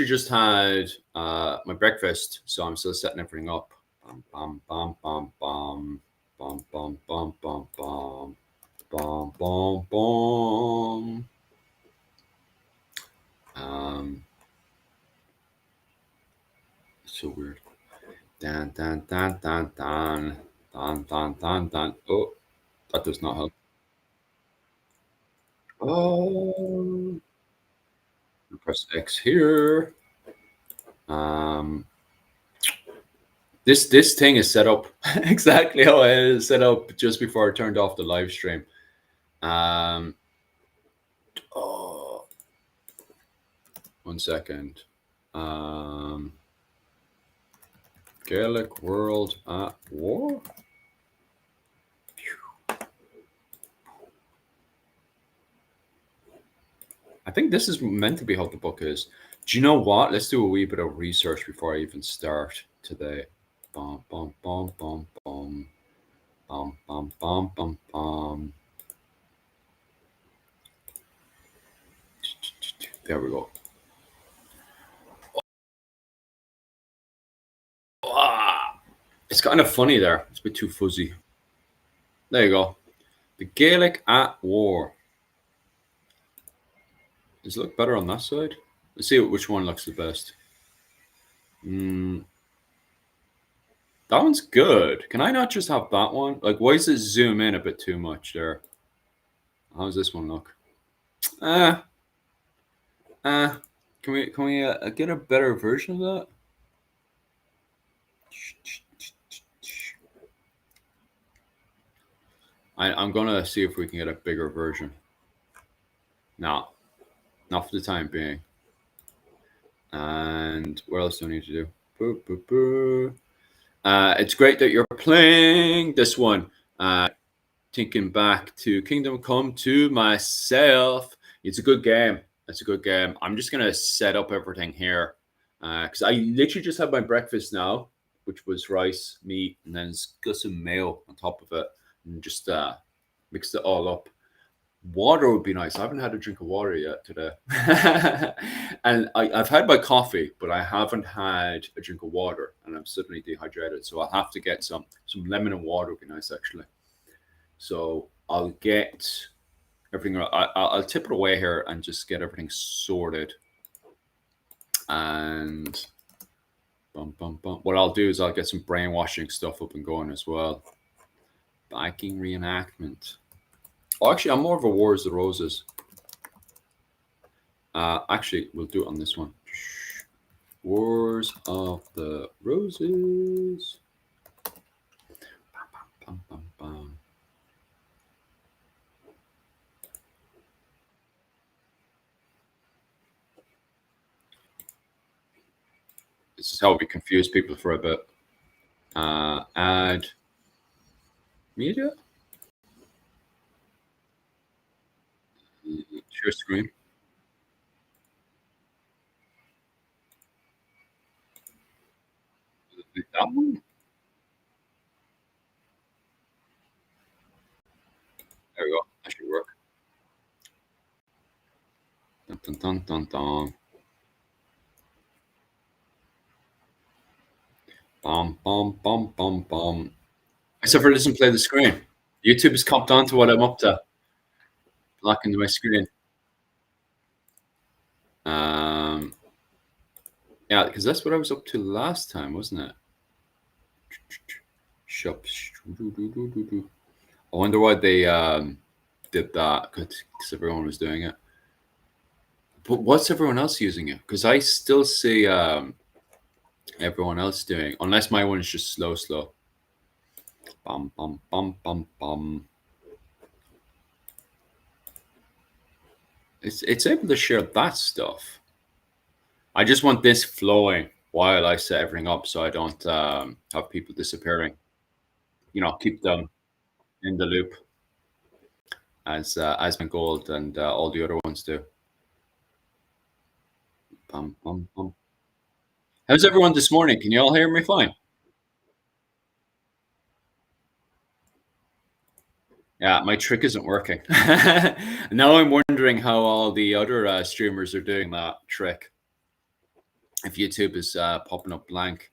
literally just had my breakfast, so I'm still setting everything up. Bum, bum, bum, bum, bum, bum, bum, bum, bum, bum, bum, bum. So weird. Dan, dan, dan, dan, dan, dan, dan, dan, dan. Oh, that does not help. Oh, press X here. This thing is set up exactly how it is set up just before I turned off the live stream. Oh, 1 second. Gaelic World at War. I think this is meant to be how the book is. Do you know what? Let's do a wee bit of research before I even start today. Bum, bum, bum, bum, bum. Bum, bum, bum, bum, bum. There we go. It's kind of funny there. It's a bit too fuzzy. There you go. The Gaelic at War. Does it look better on that side? Let's see which one looks the best. That one's good. Can I not just have that one? Like, why does it zoom in a bit too much there? How does this one look? Can we get a better version of that? I'm gonna see if we can get a bigger version. No, not for the time being. And what else do I need to do? Boo, boo, boo. It's great that you're playing this one. Thinking back to Kingdom Come to myself. It's a good game. It's a good game. I'm just gonna set up everything here because I literally just had my breakfast now, which was rice, meat, and then got some mayo on top of it, and just mixed it all up. Water would be nice. I haven't had a drink of water yet today, and I've had my coffee, but I haven't had a drink of water, and I'm suddenly dehydrated. So I'll have to get some lemon and water. Would be nice actually. So I'll get everything. I'll tip it away here and just get everything sorted. And bum, bum, bum. What I'll do is I'll get some brainwashing stuff up and going as well. Viking reenactment. Oh, actually, I'm more of a Wars of the Roses. Actually, we'll do it on this one. Wars of the Roses. Bum, bum, bum. This is how we confuse people for a bit. Add media. Share screen. That one. There we go. That should work. Dun, dun, dun, dun, dun. Bum, bum, bum, bum, bum. Except for it doesn't play the screen. YouTube has copped on to what I'm up to. Blocking my screen. Yeah, because that's what I was up to last time, wasn't it? Shops. I wonder why they did that because everyone was doing it. But what's everyone else using it? Because I still see everyone else doing, unless my one is just slow. Bum, bum, bum, bum, bum. It's able to share that stuff. I just want this flowing while I set everything up, so I don't have people disappearing. Keep them in the loop as my Gold and all the other ones do. Bum, bum, bum. How's everyone this morning? Can you all hear me fine? Yeah, my trick isn't working. Now I'm wondering how all the other streamers are doing that trick. if YouTube is popping up blank.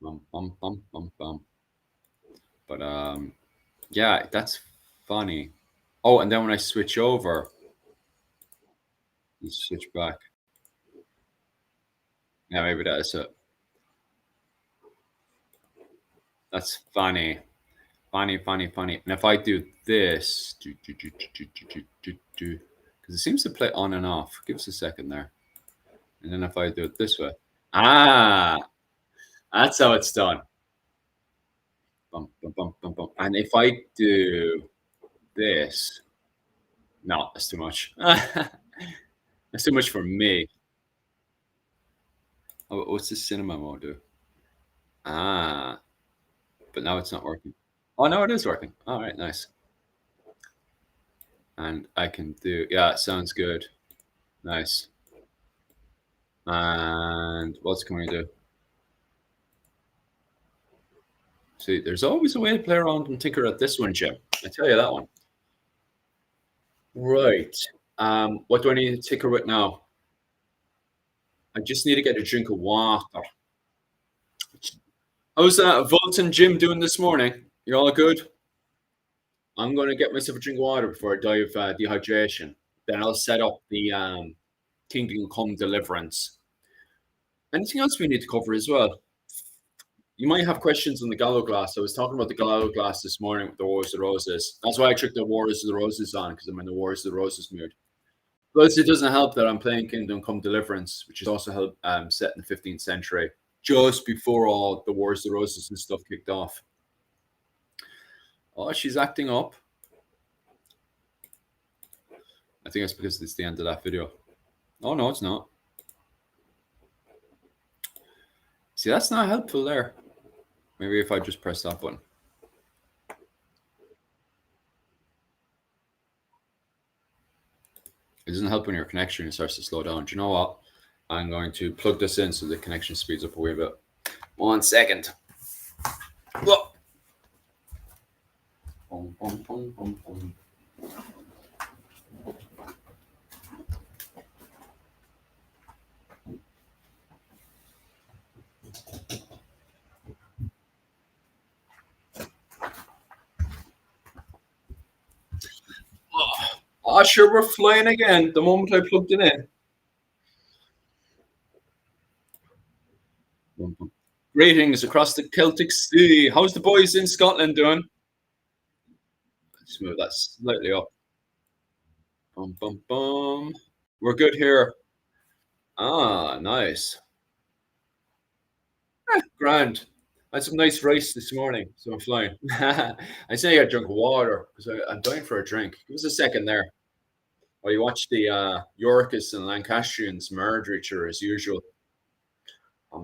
Bum, bum, bum, bum, bum. But yeah, that's funny. Oh, and then when I switch over, you switch back. Yeah, maybe that is it. That's funny. Funny, funny, funny. And if I do this, because it seems to play on and off. Give us a second there. And then if I do it this way, ah, that's how it's done. Bum, bum, bum, bum, bum. And if I do this, no, that's too much. That's too much for me. Oh, what's the cinema mode do? Ah, but now it's not working. Oh no, it is working. All right, nice. And I can do, yeah, it sounds good. Nice. And what's can we do? See, there's always a way to play around and tinker at this one, Jim. I tell you that one. Right. What do I need to tinker with now? I just need to get a drink of water. How's that Volton Jim doing this morning? You all good? I'm going to get myself a drink of water before I die of dehydration. Then I'll set up the Kingdom Come Deliverance. Anything else we need to cover as well? You might have questions on the Gallo glass. I was talking about the Gallo glass this morning with the Wars of the Roses. That's why I took the Wars of the Roses on, because I'm in the Wars of the Roses mood. Plus, it doesn't help that I'm playing Kingdom Come Deliverance, which is also set in the 15th century, just before all the Wars of the Roses and stuff kicked off. Oh, she's acting up. I think that's because it's the end of that video. Oh, no, it's not. See, that's not helpful there. Maybe if I just press that button. It doesn't help when your connection starts to slow down. Do you know what? I'm going to plug this in so the connection speeds up a wee bit. 1 second. Whoa. Boom, boom, boom, boom, boom. Oh, sure, we're flying again the moment I plugged it in. Boom, boom. Greetings across the Celtic Sea. How's the boys in Scotland doing? Let's move that slightly up. Bum, bum, bum. We're good here. Ah, nice. Grand. I had some nice rice this morning, so I'm flying. I say I got drunk water because I'm dying for a drink. Give us a second there. While you watch the Yorkists and Lancastrians murder each other as usual. Oh.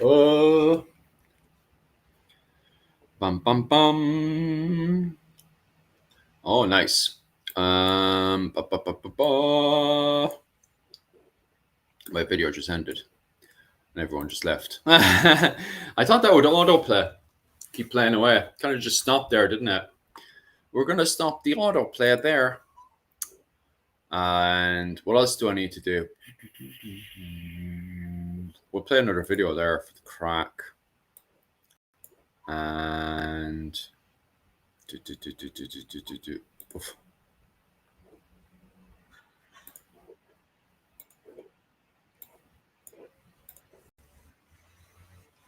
Oh, bum bum bum. Oh, nice. Ba, ba, ba, ba, ba. My video just ended, and everyone just left. I thought that would autoplay, keep playing away. Kind of just stopped there, didn't it? We're gonna stop the autoplay there. And what else do I need to do? We'll play another video there for the crack. And Oof.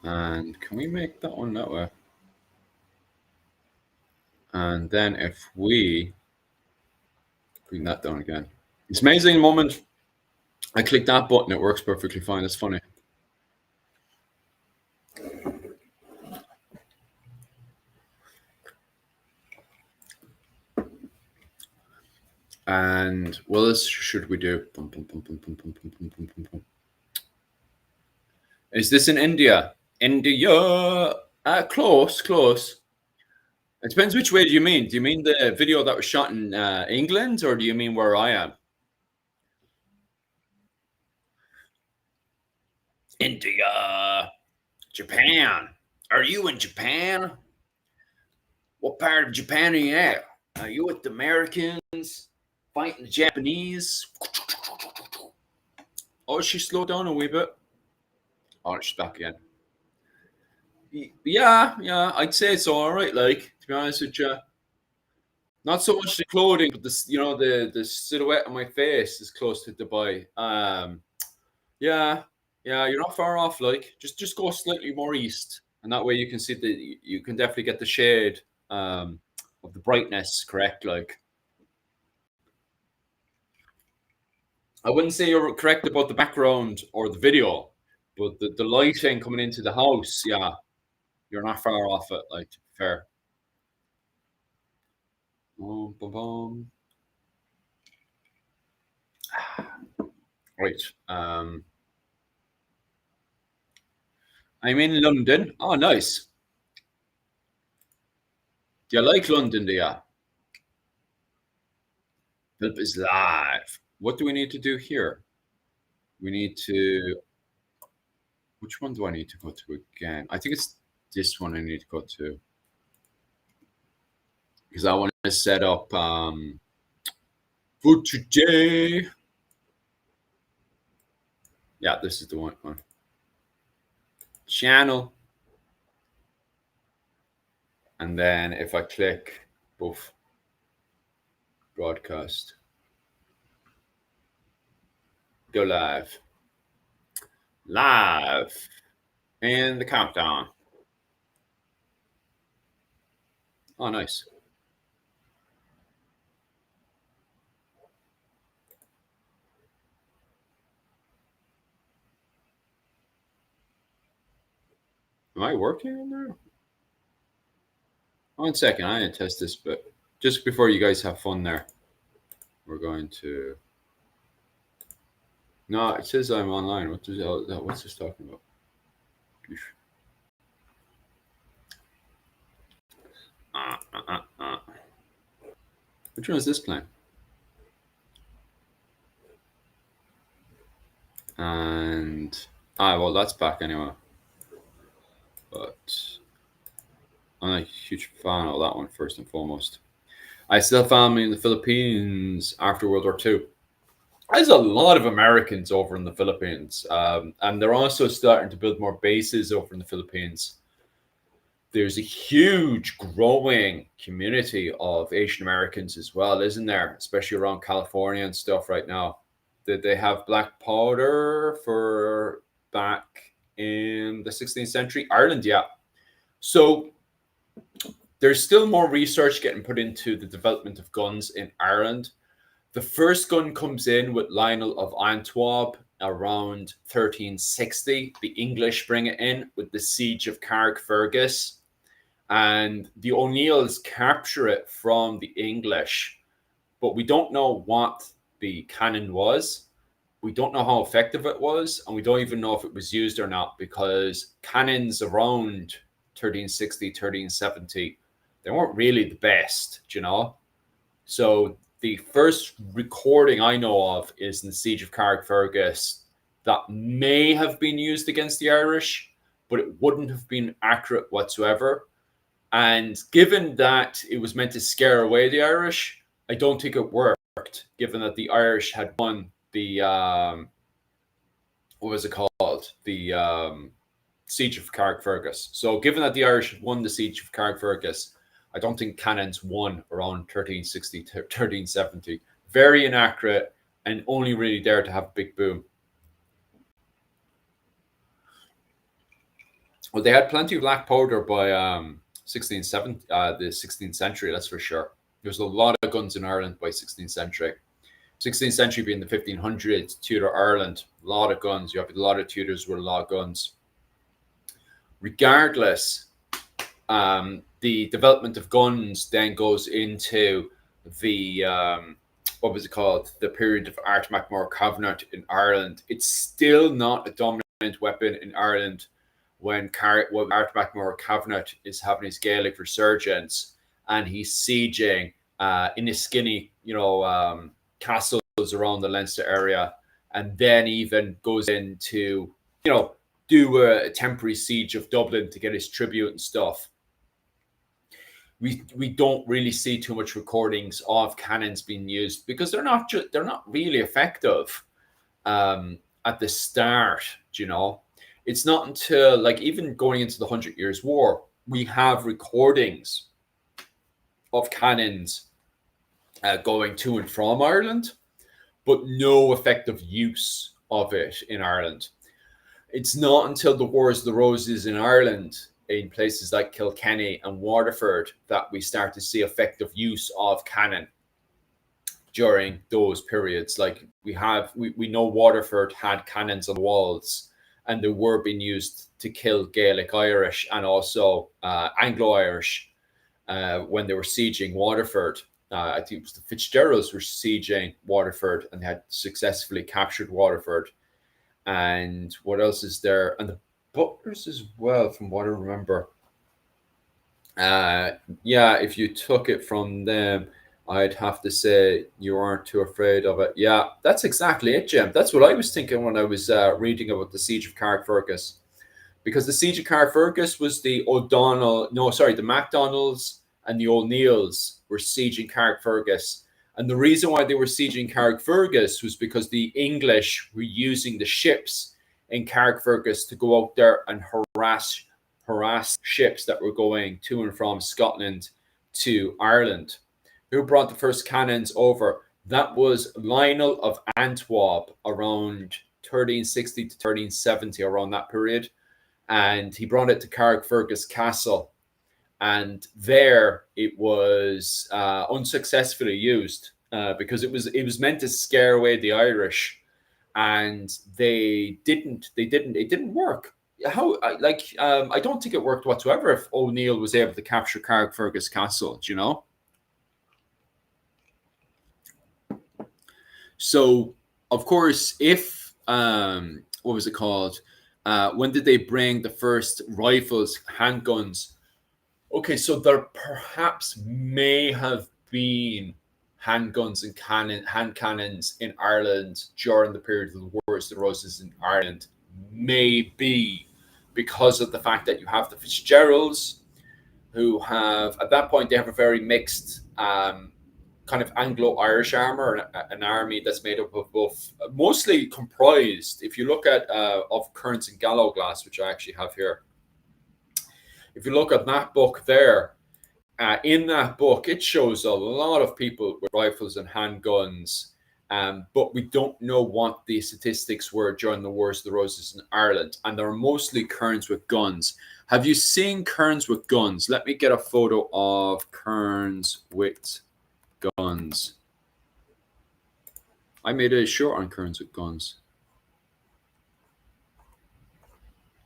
And can we make that one that way? And then if we bring that down again. It's amazing the moment I click that button, it works perfectly fine. It's funny. And what else should we do? Is this in India? India. Close, close. It depends which way do you mean. Do you mean the video that was shot in England, or do you mean where I am? India. Japan. Are you in Japan? What part of Japan are you at? Are you with the Americans fighting the Japanese? Oh, she slowed down a wee bit. Oh, she's back again. Yeah, yeah, I'd say so. All right, like to be honest with you, not so much the clothing, but this, the silhouette of my face is close to Dubai. Yeah, yeah, you're not far off. Like, just go slightly more east, and that way you can see you can definitely get the shade of the brightness. Correct, like. I wouldn't say you're correct about the background or the video, but the lighting coming into the house, yeah, you're not far off it. Like, to be fair. Boom, boom, boom. Right. I'm in London. Oh, nice. Do you like London, do you? Philip is live. What do we need to do here? We need to. Which one do I need to go to again? I think it's this one I need to go to because I want to set up for today. Yeah, this is the one. Channel. And then if I click both broadcast, go live. Live. And the countdown. Oh, nice. Am I working in there? 1 second, I need to test this, but just before you guys have fun there, we're going to. No, it says I'm online. What's this talking about? Which one is this playing? And well, that's back anyway. But I'm a huge fan of that one first and foremost. I still have family in the Philippines after World War II. There's a lot of Americans over in the Philippines, and they're also starting to build more bases over in the Philippines. There's a huge growing community of Asian Americans as well, isn't there? Especially around California and stuff right now. Did they have black powder for back in the 16th century? Ireland, yeah. So there's still more research getting put into the development of guns in Ireland. The first gun comes in with Lionel of Antwerp around 1360. The English bring it in with the siege of Carrickfergus, and the O'Neills capture it from the English, but we don't know what the cannon was. we don't know how effective it was, and we don't even know if it was used or not, because cannons around 1360, 1370, they weren't really the best, you know? So the first recording I know of is in the Siege of Carrickfergus that may have been used against the Irish, but it wouldn't have been accurate whatsoever. And given that it was meant to scare away the Irish, I don't think it worked, given that the Irish had won the, what was it called? The Siege of Carrickfergus. So given that the Irish had won the Siege of Carrickfergus, I don't think cannons won around 1360 to 1370. Very inaccurate and only really there to have a big boom. Well, they had plenty of black powder by the 16th century, that's for sure. There's a lot of guns in Ireland by 16th century. 16th century being the 1500s, Tudor Ireland, a lot of guns. You have a lot of Tudors with a lot of guns. Regardless, the development of guns then goes into the what was it called? The period of Art MacMor Covenant in Ireland. It's still not a dominant weapon in Ireland when Art MacMor Covenant is having his Gaelic resurgence and he's sieging in his skinny, castles around the Leinster area, and then even goes into, do a temporary siege of Dublin to get his tribute and stuff. We don't really see too much recordings of cannons being used because they're not really effective at the start. It's not until even going into the 100 Years' War we have recordings of cannons going to and from Ireland, but no effective use of it in Ireland. It's not until the Wars of the Roses in Ireland, in places like Kilkenny and Waterford, that we start to see effective use of cannon during those periods. We know Waterford had cannons on the walls, and they were being used to kill Gaelic Irish and also Anglo-Irish when they were sieging Waterford. I think it was the Fitzgeralds were sieging Waterford and they had successfully captured Waterford. And what else is there? And the Butlers as well, from what I remember. If you took it from them, I'd have to say you aren't too afraid of it. Yeah, that's exactly it, Jim. That's what I was thinking when I was reading about the Siege of Carrickfergus. Because the Siege of Carrickfergus was the MacDonalds and the O'Neills were sieging Carrickfergus. And the reason why they were sieging Carrickfergus was because the English were using the ships in Carrickfergus to go out there and harass ships that were going to and from Scotland to Ireland. Who brought the first cannons over? That was Lionel of Antwerp around 1360 to 1370, around that period. And he brought it to Carrickfergus Castle. And there it was unsuccessfully used because it was meant to scare away the Irish, and it didn't work. I don't think it worked whatsoever if O'Neill was able to capture Carrickfergus Castle, So of course, if what was it called? When did they bring the first rifles, handguns? Okay, so there perhaps may have been handguns and hand cannons in Ireland during the period of the Wars of the Roses in Ireland. Maybe because of the fact that you have the Fitzgeralds, who have, at that point, they have a very mixed kind of Anglo-Irish armor, an army that's made up of both, mostly comprised, if you look at of Kearns and Gallowglass, which I actually have here. If you look at that book there, in that book, it shows a lot of people with rifles and handguns, but we don't know what the statistics were during the Wars of the Roses in Ireland, and they're mostly Kearns with guns. Have you seen Kearns with guns? Let me get a photo of Kearns with guns. I made a short on Kearns with guns.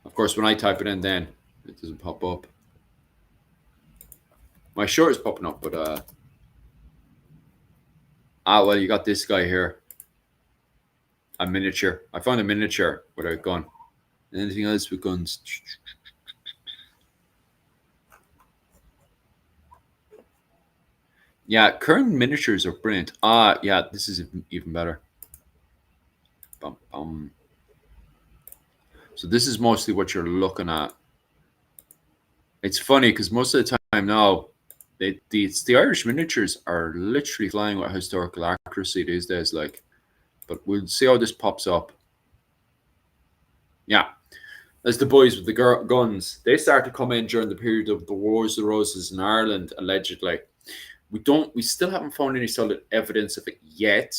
Of course, when I type it in, then it doesn't pop up. My short is popping up, but well, you got this guy here. a miniature. I found a miniature with a gun. Anything else with guns? Yeah, current miniatures are brilliant. Yeah, this is even better. Bum, bum. So this is mostly what you're looking at. It's funny because most of the time now, the Irish miniatures are literally flying with historical accuracy these days. Like, but we'll see how this pops up. Yeah, as the boys with the guns, they start to come in during the period of the Wars of the Roses in Ireland, allegedly. We still haven't found any solid evidence of it yet,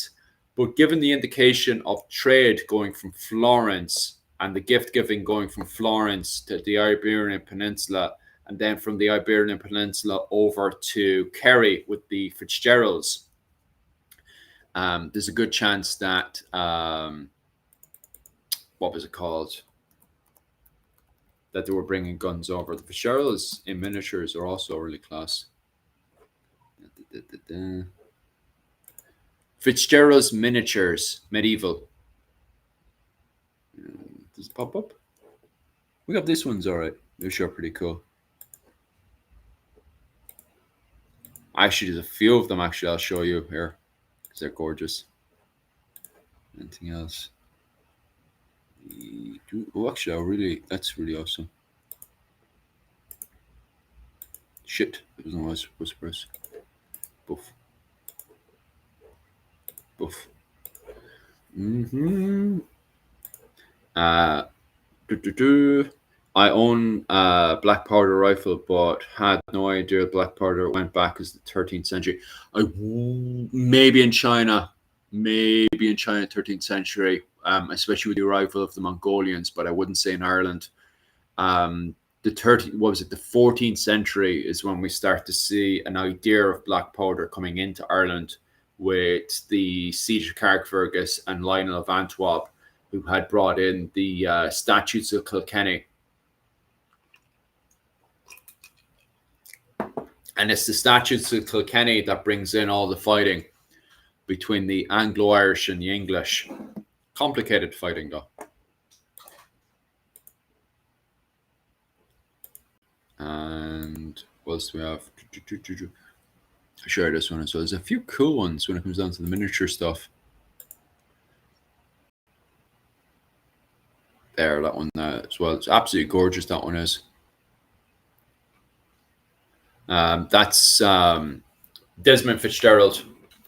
but given the indication of trade going from Florence and the gift giving going from Florence to the Iberian Peninsula, and then from the Iberian Peninsula over to Kerry with the Fitzgeralds, there's a good chance that what was it called? That they were bringing guns over. The Fitzgeralds in miniatures are also really class. Fitzgerald's miniatures, medieval. Does it pop up? We got this one's all right. They're sure pretty cool. Actually, there's a few of them. Actually, I'll show you here because they're gorgeous. Anything else? Oh, actually, that's really awesome. Shit, it was no whispers. Boof. Boof. Uh, I own a black powder rifle, but had no idea black powder went back as the 13th century. Maybe in China, 13th century, especially with the arrival of the Mongolians, but I wouldn't say in Ireland. The 14th century is when we start to see an idea of black powder coming into Ireland with the siege of Carrickfergus and Lionel of Antwerp, who had brought in the statutes of Kilkenny. And it's the statutes of Kilkenny that brings in all the fighting between the Anglo-Irish and the English. Complicated fighting, though. And what else do we have? I'll share this one as well. There's a few cool ones when it comes down to the miniature stuff. There, that one as well. It's absolutely gorgeous, that one is. That's Desmond Fitzgerald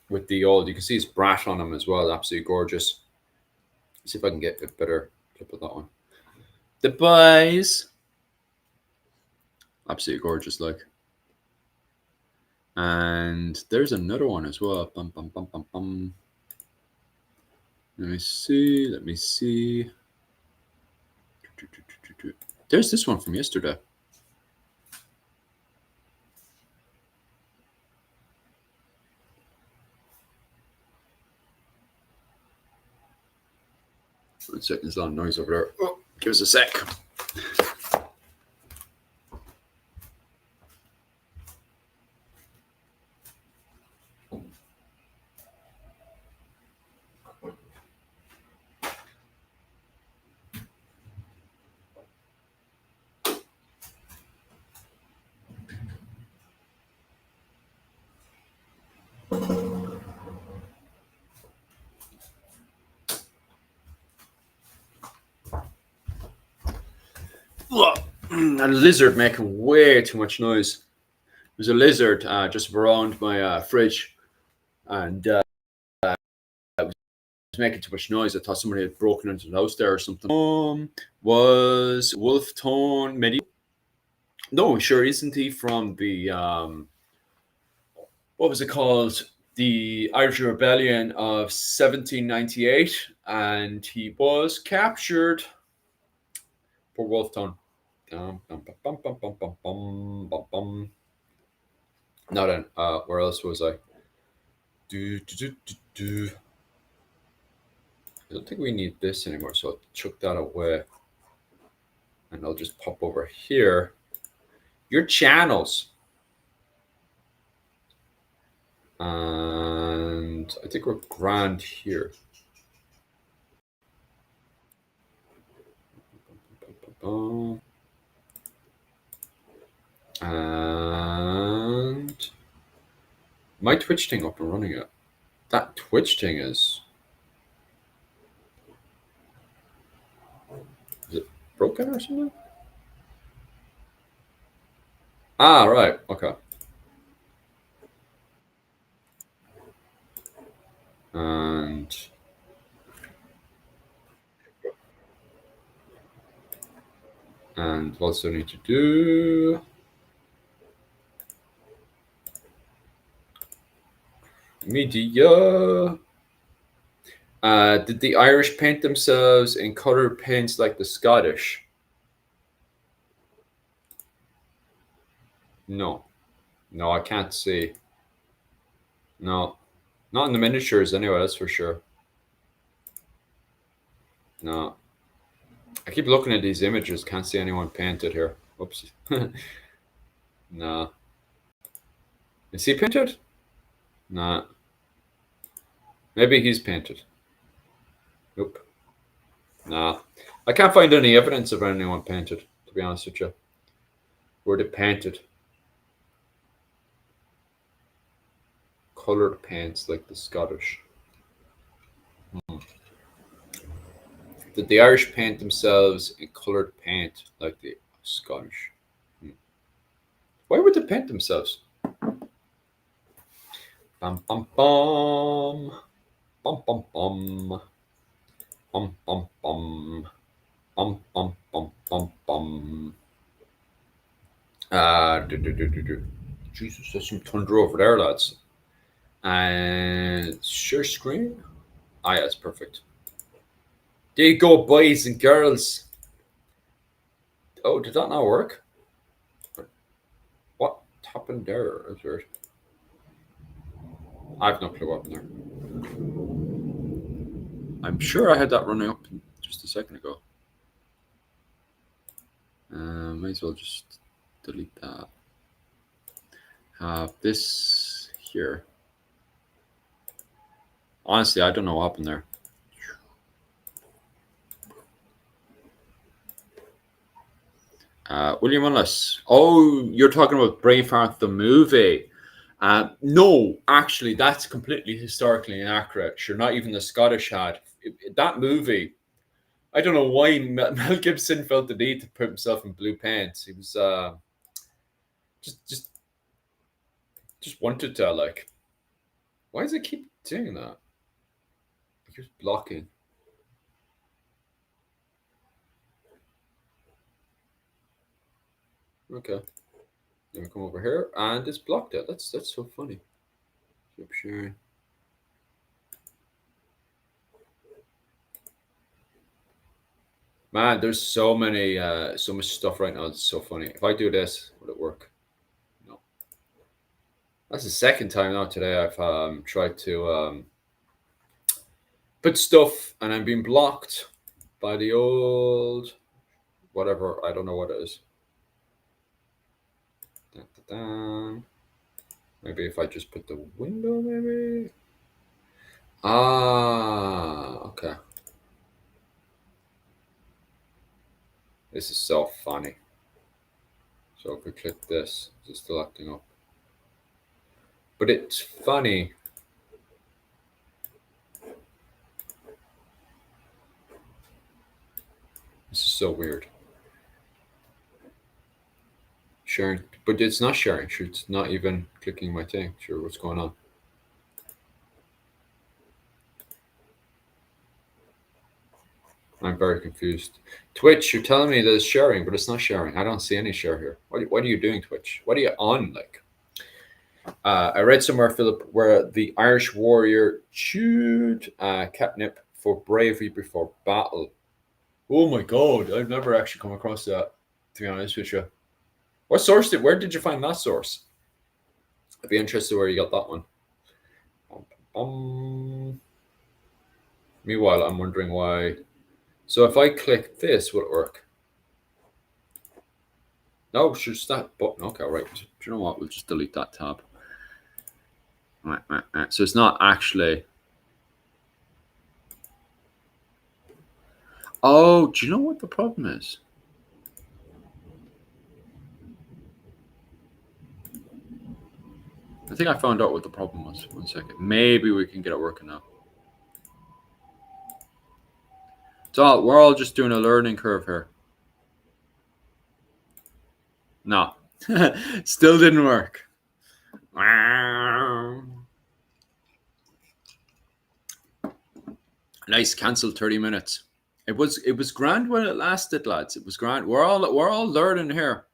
with the old, you can see his brat on him as well. Absolutely gorgeous. Let's see if I can get a better clip of that one. The boys. Absolutely gorgeous, like. And there's another one as well. Bum, bum, bum, bum, bum. Let me see. There's this one from yesterday. One second, there's a lot of noise over there. Oh, give us a sec. A lizard making way too much noise. There's a lizard just around my fridge, and it was making too much noise. I thought somebody had broken into the house there or something. Was Wolf Tone medieval? No, sure isn't he from the what was it called? The Irish Rebellion of 1798, and he was captured. Poor Wolf Tone. Now then, where else was I? I don't think we need this anymore, so I'll chuck that away. And I'll just pop over here. Your channels. And I think we're grand here. And my Twitch thing up and running it. That Twitch thing is it broken or something? Ah, right. Okay. And what do I need to do? Media. Did the Irish paint themselves in colored paints like the Scottish? No. No, I can't see. No. Not in the miniatures anyway, that's for sure. No. I keep looking at these images, can't see anyone painted here. Oops. No. Is he painted? No. Maybe he's painted. Nope. Nah. I can't find any evidence of anyone painted, to be honest with you. Were they painted? Coloured paints like the Scottish. Did the Irish paint themselves in coloured paint like the Scottish? Why would they paint themselves? Bum bum bum. Bum bum bum. Bum bum bum. Bum bum bum bum bum. Jesus, there's some tundra over there, lads. And share screen. Ah, yeah, it's perfect. There you go, boys and girls. Oh, did that not work? What happened there? That's weird. I have no clue what happened there. I'm sure I had that running up just a second ago. Might as well just delete that. Have this here. Honestly, I don't know what happened there. William Ellis. Oh, you're talking about Braveheart the movie. No, actually, that's completely historically inaccurate. Sure, not even the Scottish had. That movie, I don't know why Mel Gibson felt the need to put himself in blue pants. He was just wanted to, like. Why does it keep doing that? It keeps blocking. Okay. Then we come over here and it's blocked it. That's so funny. Keep sharing. Man, there's so much stuff right now. It's so funny. If I do this, will it work? No. That's the second time now today I've tried to put stuff and I'm being blocked by the old whatever. I don't know what it is. Dun, dun, dun. Maybe if I just put the window, maybe. Ah, okay. This is so funny. So if we click this, it's still acting up. But it's funny. This is so weird. Sharing, but it's not sharing. Sure, it's not even clicking my thing. Sure, what's going on? I'm very confused. Twitch, you're telling me that it's sharing, but it's not sharing. I don't see any share here. What are you doing, Twitch? What are you on? Like, I read somewhere, Philip, where the Irish warrior chewed catnip for bravery before battle. Oh my god, I've never actually come across that, to be honest with you. What source where did you find that source? I'd be interested where you got that one. Meanwhile, I'm wondering why. So if I click this, will it work? No, it's just that button. Okay, right. Do you know what? We'll just delete that tab. Right. So it's not actually. Oh, do you know what the problem is? I think I found out what the problem was. 1 second. Maybe we can get it working now. We're all just doing a learning curve here. No. Still didn't work. Nice, cancelled 30 minutes. It was grand when it lasted, lads. It was grand. We're all learning here.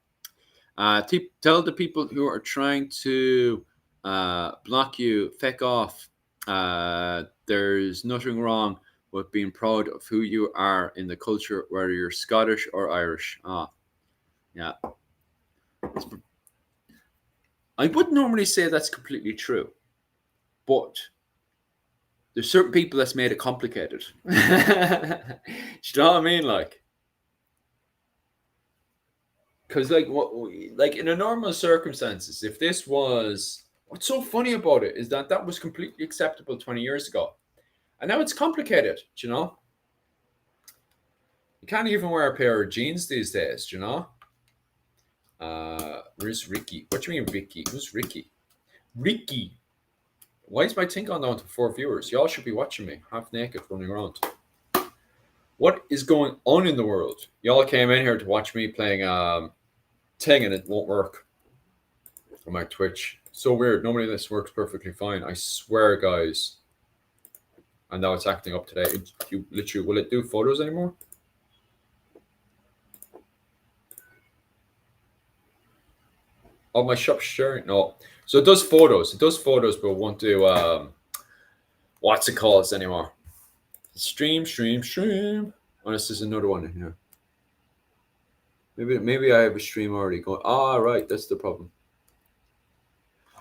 Tell the people who are trying to block you, feck off. There's nothing wrong with being proud of who you are in the culture, whether you're Scottish or Irish. Yeah. I would normally say that's completely true, but there's certain people that's made it complicated. Do you know what I mean? Like, because like in a normal circumstances, if this was, what's so funny about it is that was completely acceptable 20 years ago, and now it's complicated. Do you know? You can't even wear a pair of jeans these days. Do you know? Where's Ricky? What do you mean, Ricky? Who's Ricky? Ricky. Why is my thing gone down to 4 viewers? Y'all should be watching me, half naked, running around. What is going on in the world? Y'all came in here to watch me playing thing, and it won't work on my Twitch. So weird. Normally this works perfectly fine. I swear, guys. And now it's acting up today. Will it do photos anymore? Oh, my shop sharing? No. So it does photos. It does photos, but it won't do what's it called anymore. Stream. Unless there's another one in here. Maybe I have a stream already going. Right, that's the problem.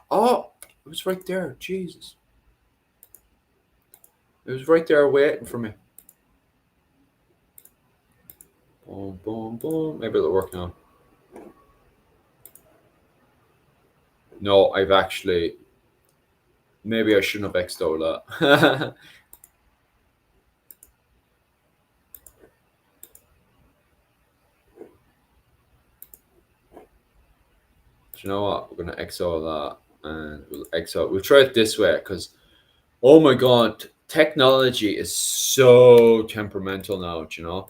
Oh, it was right there. Jesus. It was right there waiting for me. Boom, boom, boom. Maybe it'll work now. No, I've actually... Maybe I shouldn't have X'd all that. Do you know what? We're going to X all that. And we'll try it this way, because, oh my God, technology is so temperamental now, do you know?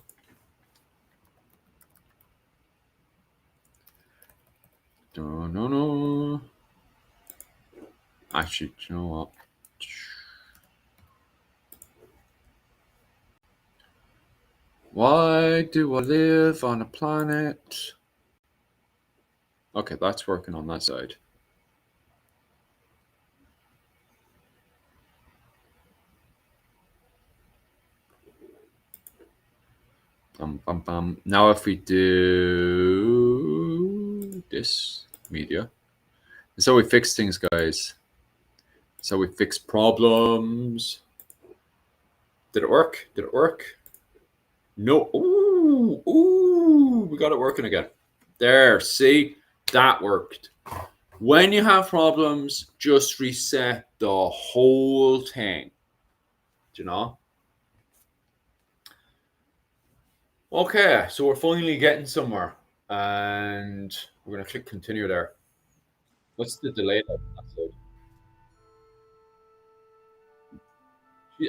No. Actually, do you know what? Why do I live on a planet? Okay, that's working on that side. Now if we do this media, that's how we fix things, guys. That's how we fix problems. Did it work? No. Ooh, we got it working again. There, see? That worked. When you have problems, just reset the whole thing. Do you know? Okay, so we're finally getting somewhere. And we're going to click continue there. What's the delay on that side?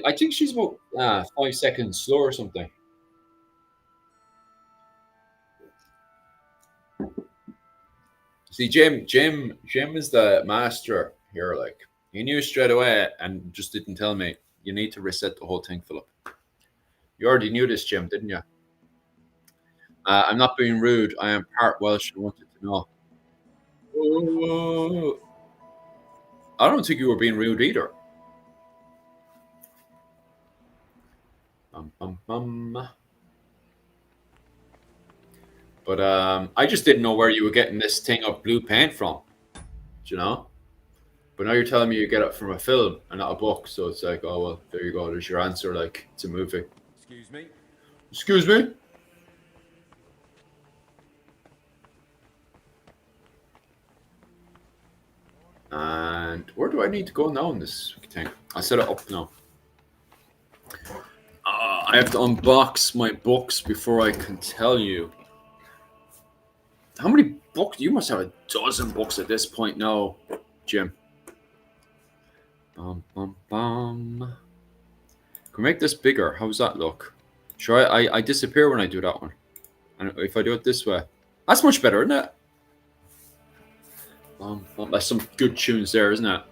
I think she's about 5 seconds slow or something. See, Jim is the master here. Like, he knew straight away and just didn't tell me. You need to reset the whole thing, Philip. You already knew this, Jim, didn't you? I'm not being rude. I am part Welsh. I wanted to know. Oh, I don't think you were being rude either. But I just didn't know where you were getting this thing of blue paint from. Do you know? But now you're telling me you get it from a film and not a book. So it's like, oh, well, there you go. There's your answer. Like, it's a movie. Excuse me? And where do I need to go now in this thing? I'll set it up now. I have to unbox my books before I can tell you. How many books? You must have a dozen books at this point now, Jim. Bum. Can we make this bigger? How's that look? Sure, I disappear when I do that one. And if I do it this way, that's much better, isn't it? That's some good tunes there, isn't it?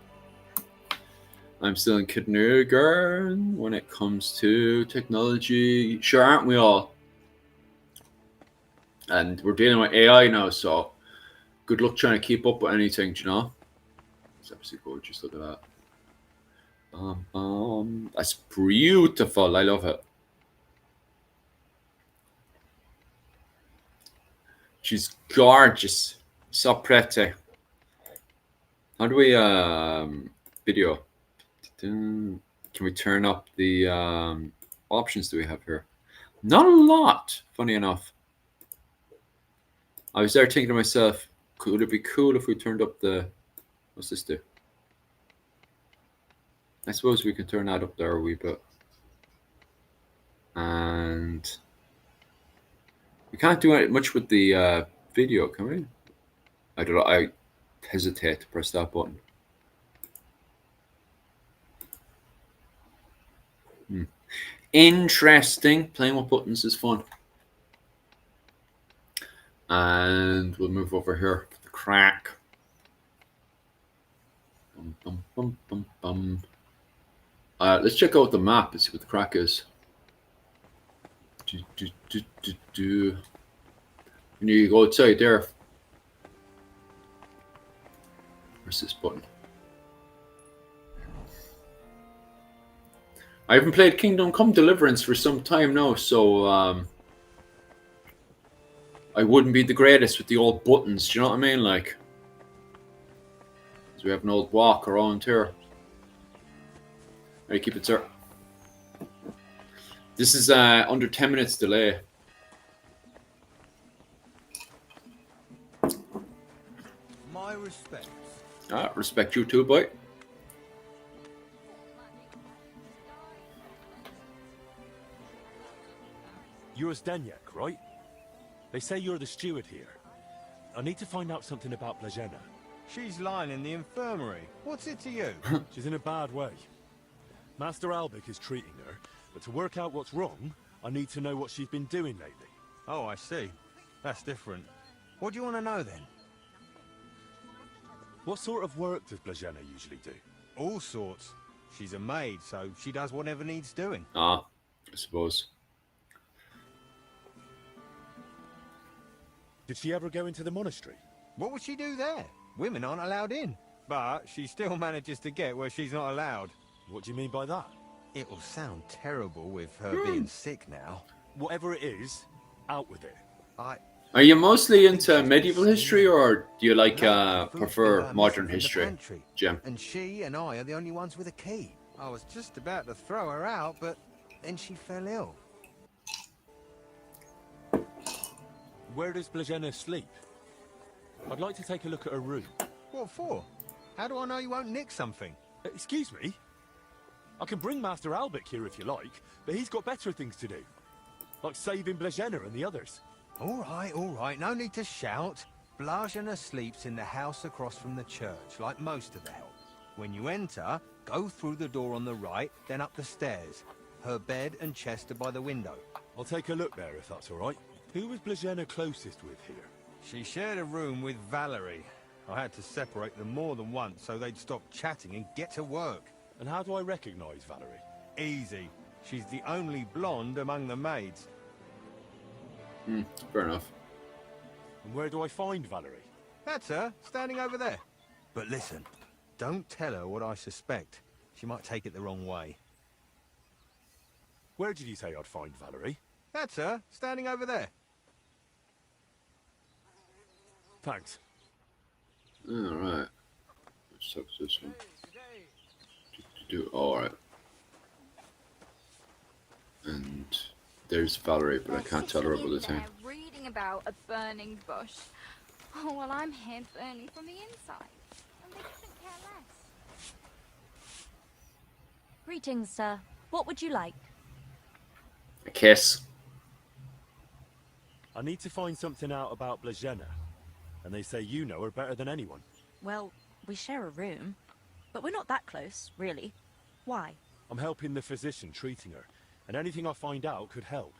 I'm still in kindergarten when it comes to technology. Sure, aren't we all? And we're dealing with AI now, so good luck trying to keep up with anything, do you know? It's absolutely gorgeous. Look at that. That's beautiful. I love it. She's gorgeous. So pretty. How do we video? Can we turn up the options do we have here? Not a lot, funny enough. I was there thinking to myself, could it be cool if we turned up the, what's this do? I suppose we can turn that up there a wee bit. And we can't do much with the video, can we? I don't know, I hesitate to press that button. Interesting. Playing with buttons is fun. And we'll move over here to the crack. Let's check out the map and see what the crack is. You need to go outside there. Where's this button? I haven't played Kingdom Come Deliverance for some time now, so I wouldn't be the greatest with the old buttons. Do you know what I mean? Like, so we have an old walk around here. Alright, keep it, sir. This is under 10 minutes delay. My respects. Respect you too, boy. You're Zdeněk, right? They say you're the steward here. I need to find out something about Blažena. She's lying in the infirmary. What's it to you? She's in a bad way. Master Albik is treating her, but to work out what's wrong, I need to know what she's been doing lately. Oh, I see. That's different. What do you want to know then? What sort of work does Blažena usually do? All sorts. She's a maid, so she does whatever needs doing. I suppose. Did she ever go into the monastery? What would she do there? Women aren't allowed in. But she still manages to get where she's not allowed. What do you mean by that? It'll sound terrible with her being sick now. Whatever it is, out with it. Are you mostly into medieval history, or do you like prefer modern history, Jim? And she and I are the only ones with a key. I was just about to throw her out, but then she fell ill. Where does Blažena sleep? I'd like to take a look at her room. What for? How do I know you won't nick something? Excuse me? I can bring Master Albik here if you like, but he's got better things to do. Like saving Blažena and the others. All right, no need to shout. Blažena sleeps in the house across from the church, like most of the help. When you enter, go through the door on the right, then up the stairs. Her bed and chest are by the window. I'll take a look there if that's all right. Who was Blažena closest with here? She shared a room with Valerie. I had to separate them more than once so they'd stop chatting and get to work. And how do I recognise Valerie? Easy. She's the only blonde among the maids. Fair enough. And where do I find Valerie? That's her, standing over there. But listen, don't tell her what I suspect. She might take it the wrong way. Where did you say I'd find Valerie? That's her, standing over there. Thanks. Alright. Let's talk to this one. Alright. And there's Valerie, but I can't tell her about the thing. Reading about a burning bush. Oh, well, I'm here burning from the inside. And they couldn't care less. Greetings, sir. What would you like? A kiss. I need to find something out about Blažena. And they say you know her better than anyone. Well, we share a room. But we're not that close, really. Why? I'm helping the physician treating her, and anything I find out could help.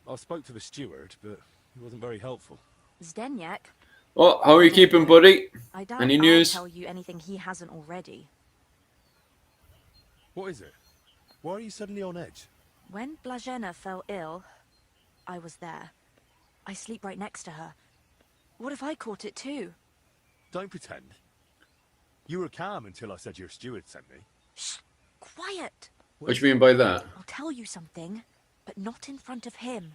I spoke to the steward, but he wasn't very helpful. Zdeněk? Oh, how are you keeping, buddy? I doubt Any I'll news? tell you anything he hasn't already. What is it? Why are you suddenly on edge? When Blazena fell ill, I was there. I sleep right next to her. What if I caught it too? Don't pretend. You were calm until I said your steward sent me. Shh! Quiet! What do you mean by that? I'll tell you something, but not in front of him.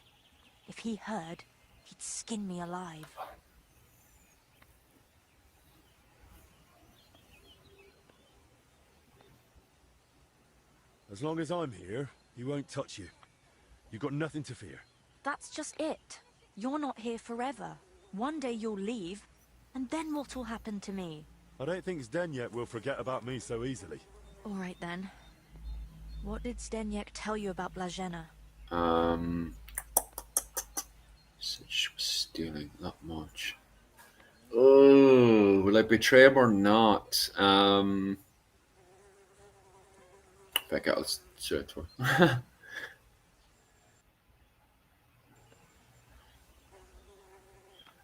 If he heard, he'd skin me alive. As long as I'm here, he won't touch you. You've got nothing to fear. That's just it. You're not here forever. One day you'll leave, and then what will happen to me? I don't think Zdeněk will forget about me so easily. All right then. What did Zdeněk tell you about Blazena? Said she was stealing that much. Oh, will I betray him or not? Back out. Let's do it.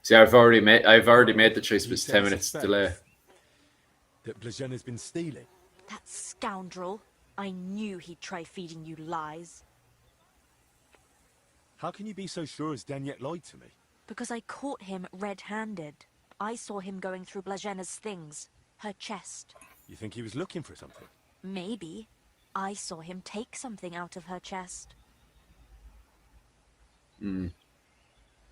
See, I've already made the choice. But it's 10 minutes delay. That Blažena's been stealing. That scoundrel. I knew he'd try feeding you lies. How can you be so sure Zdeněk lied to me? Because I caught him red-handed. I saw him going through Blažena's things. Her chest. You think he was looking for something? Maybe. I saw him take something out of her chest. Mm.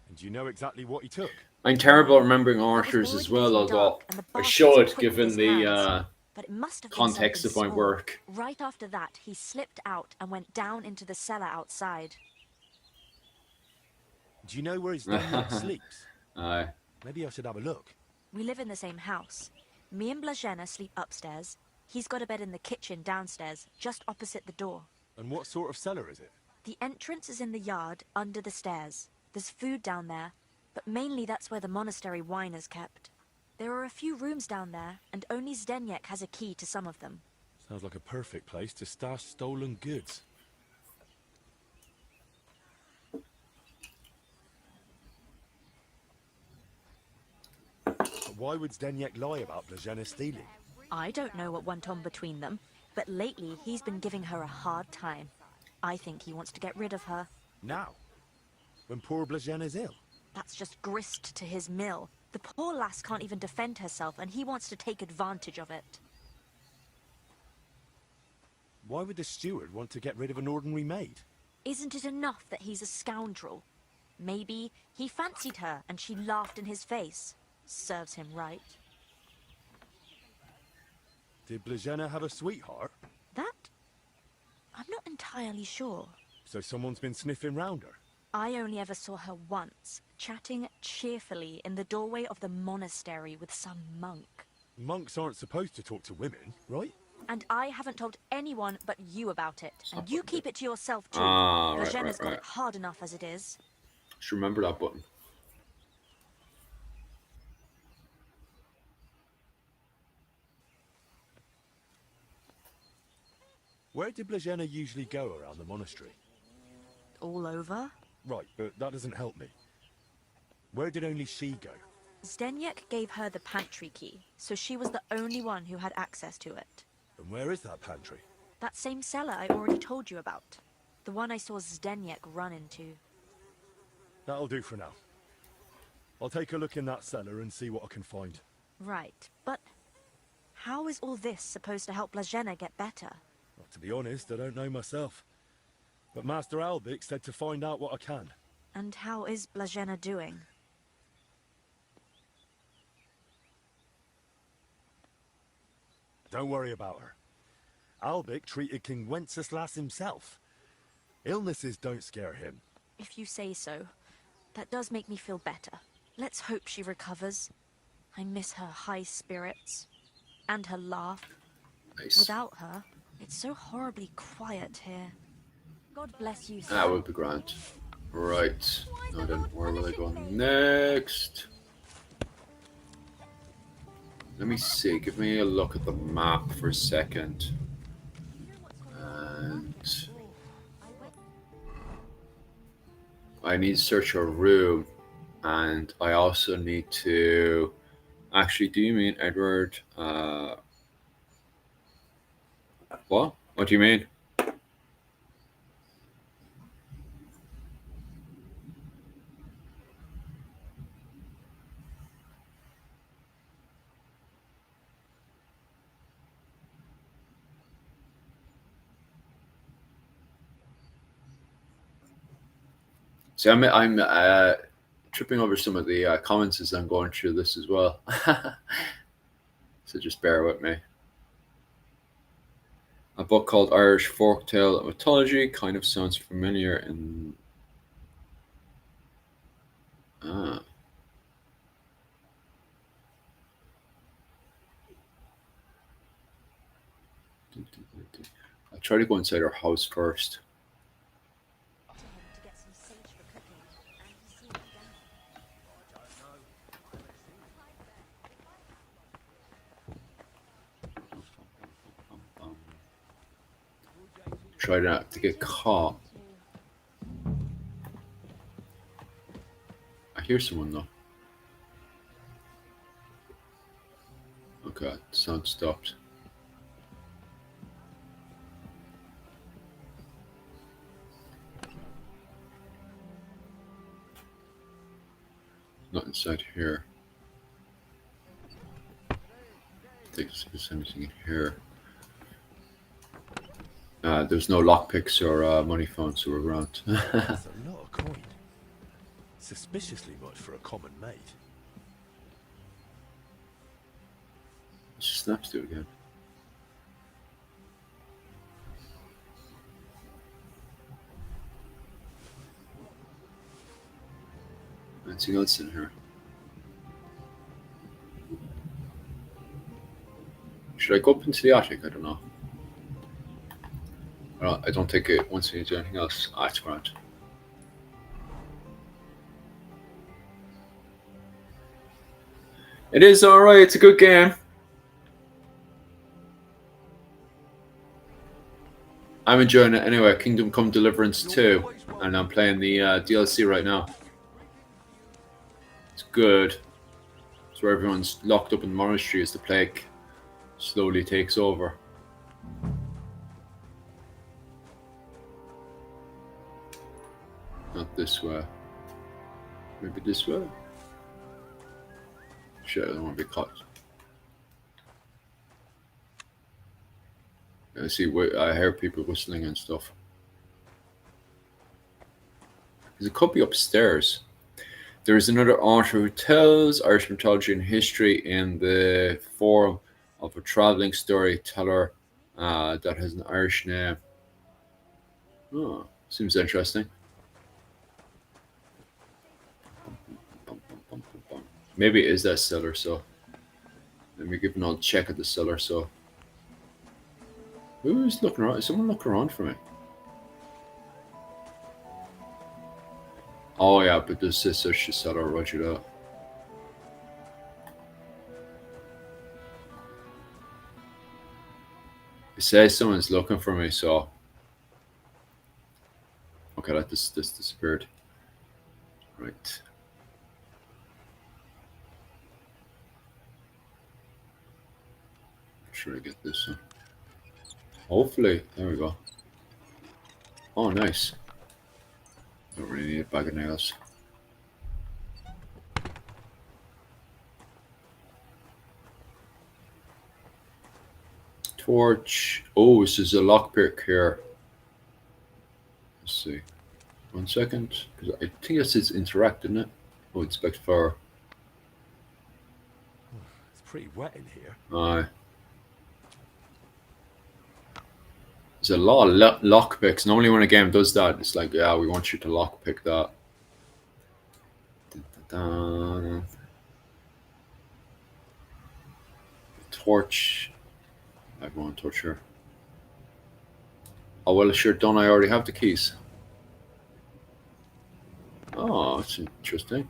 And do you know exactly what he took? I'm terrible at remembering Archer's as well, although I should, given the but it must have been context of my small. work. Right after that, he slipped out and went down into the cellar outside. Do you know where Zdeněk sleeps? Aye. Maybe I should have a look. We live in the same house. Me and Blazena sleep upstairs. He's got a bed in the kitchen downstairs, just opposite the door. And what sort of cellar is it? The entrance is in the yard, under the stairs. There's food down there, but mainly that's where the monastery wine is kept. There are a few rooms down there, and only Zdeněk has a key to some of them. Sounds like a perfect place to stash stolen goods. But why would Zdeněk lie about Blazena stealing? I don't know what went on between them, but lately he's been giving her a hard time. I think he wants to get rid of her. Now? When poor Blažena's ill? That's just grist to his mill. The poor lass can't even defend herself, and he wants to take advantage of it. Why would the steward want to get rid of an ordinary maid? Isn't it enough that he's a scoundrel? Maybe he fancied her and she laughed in his face. Serves him right. Did Blazena have a sweetheart? That? I'm not entirely sure. So someone's been sniffing round her? I only ever saw her once, chatting cheerfully in the doorway of the monastery with some monk. Monks aren't supposed to talk to women, right? And I haven't told anyone but you about it. And you keep it to yourself too. Ah, Blažena's got right. it hard enough as it is. Just remember that button. Where did Blazena usually go around the monastery? All over? Right, but that doesn't help me. Where did only she go? Zdeněk gave her the pantry key, so she was the only one who had access to it. And where is that pantry? That same cellar I already told you about. The one I saw Zdeněk run into. That'll do for now. I'll take a look in that cellar and see what I can find. Right, but how is all this supposed to help Blazena get better? Well, to be honest, I don't know myself. But Master Albic said to find out what I can. And how is Blazena doing? Don't worry about her. Albic treated King Wenceslas himself. Illnesses don't scare him. If you say so. That does make me feel better. Let's hope she recovers. I miss her high spirits. And her laugh. Nice. Without her, it's so horribly quiet here. God bless you, sir. That would be grand. Right. Now then, where will I go next? Let me see. Give me a look at the map for a second. And I need to search a room. And I also need to... Actually, do you mean Edward? What? What do you mean? See, I'm tripping over some of the comments as I'm going through this as well. So just bear with me. A book called Irish Folktale Mythology kind of sounds familiar in... Ah. I'll try to go inside our house first. To him to get some sage for cooking, and he seemed down. Try not to get caught. I hear someone though. Okay, sound stopped. Not inside here. I think there's anything in here. There's no lockpicks or money phones, so we're around. That's a lot of coin. Suspiciously much for a common maid. She snaps to it again. Anything else in here? Should I go up into the attic? I don't know. I don't think it wants me to do anything else. Ah, it's grand. It is alright, it's a good game. I'm enjoying it anyway. Kingdom Come Deliverance 2. And I'm playing the DLC right now. It's good. It's where everyone's locked up in the monastery as the plague slowly takes over. Not this way. Maybe this way? Shit, I don't want to be caught. I see, I hear people whistling and stuff. It could be upstairs. There is another author who tells Irish mythology and history in the form of a traveling storyteller that has an Irish name. Oh, seems interesting. Maybe it is that cellar, so let me give an old check at the cellar. So who's looking around? Is someone looking around for me? Oh yeah, but this is such a cellar, roger that. It says someone's looking for me, so okay, that this disappeared. Right. Should I get this one? Hopefully, there we go. Oh, nice. Don't really need a bag of nails. Torch. Oh, this is a lockpick here. Let's see. 1 second. Because I think this is interact, isn't it? Oh, inspect fire. It's pretty wet in here. Aye. There's a lot of lockpicks. Normally when a game does that, it's like, yeah, we want you to lockpick that. Dun, dun, dun. Torch. I have one torch here. Oh, well, sure, don't I already have the keys? Oh, that's interesting.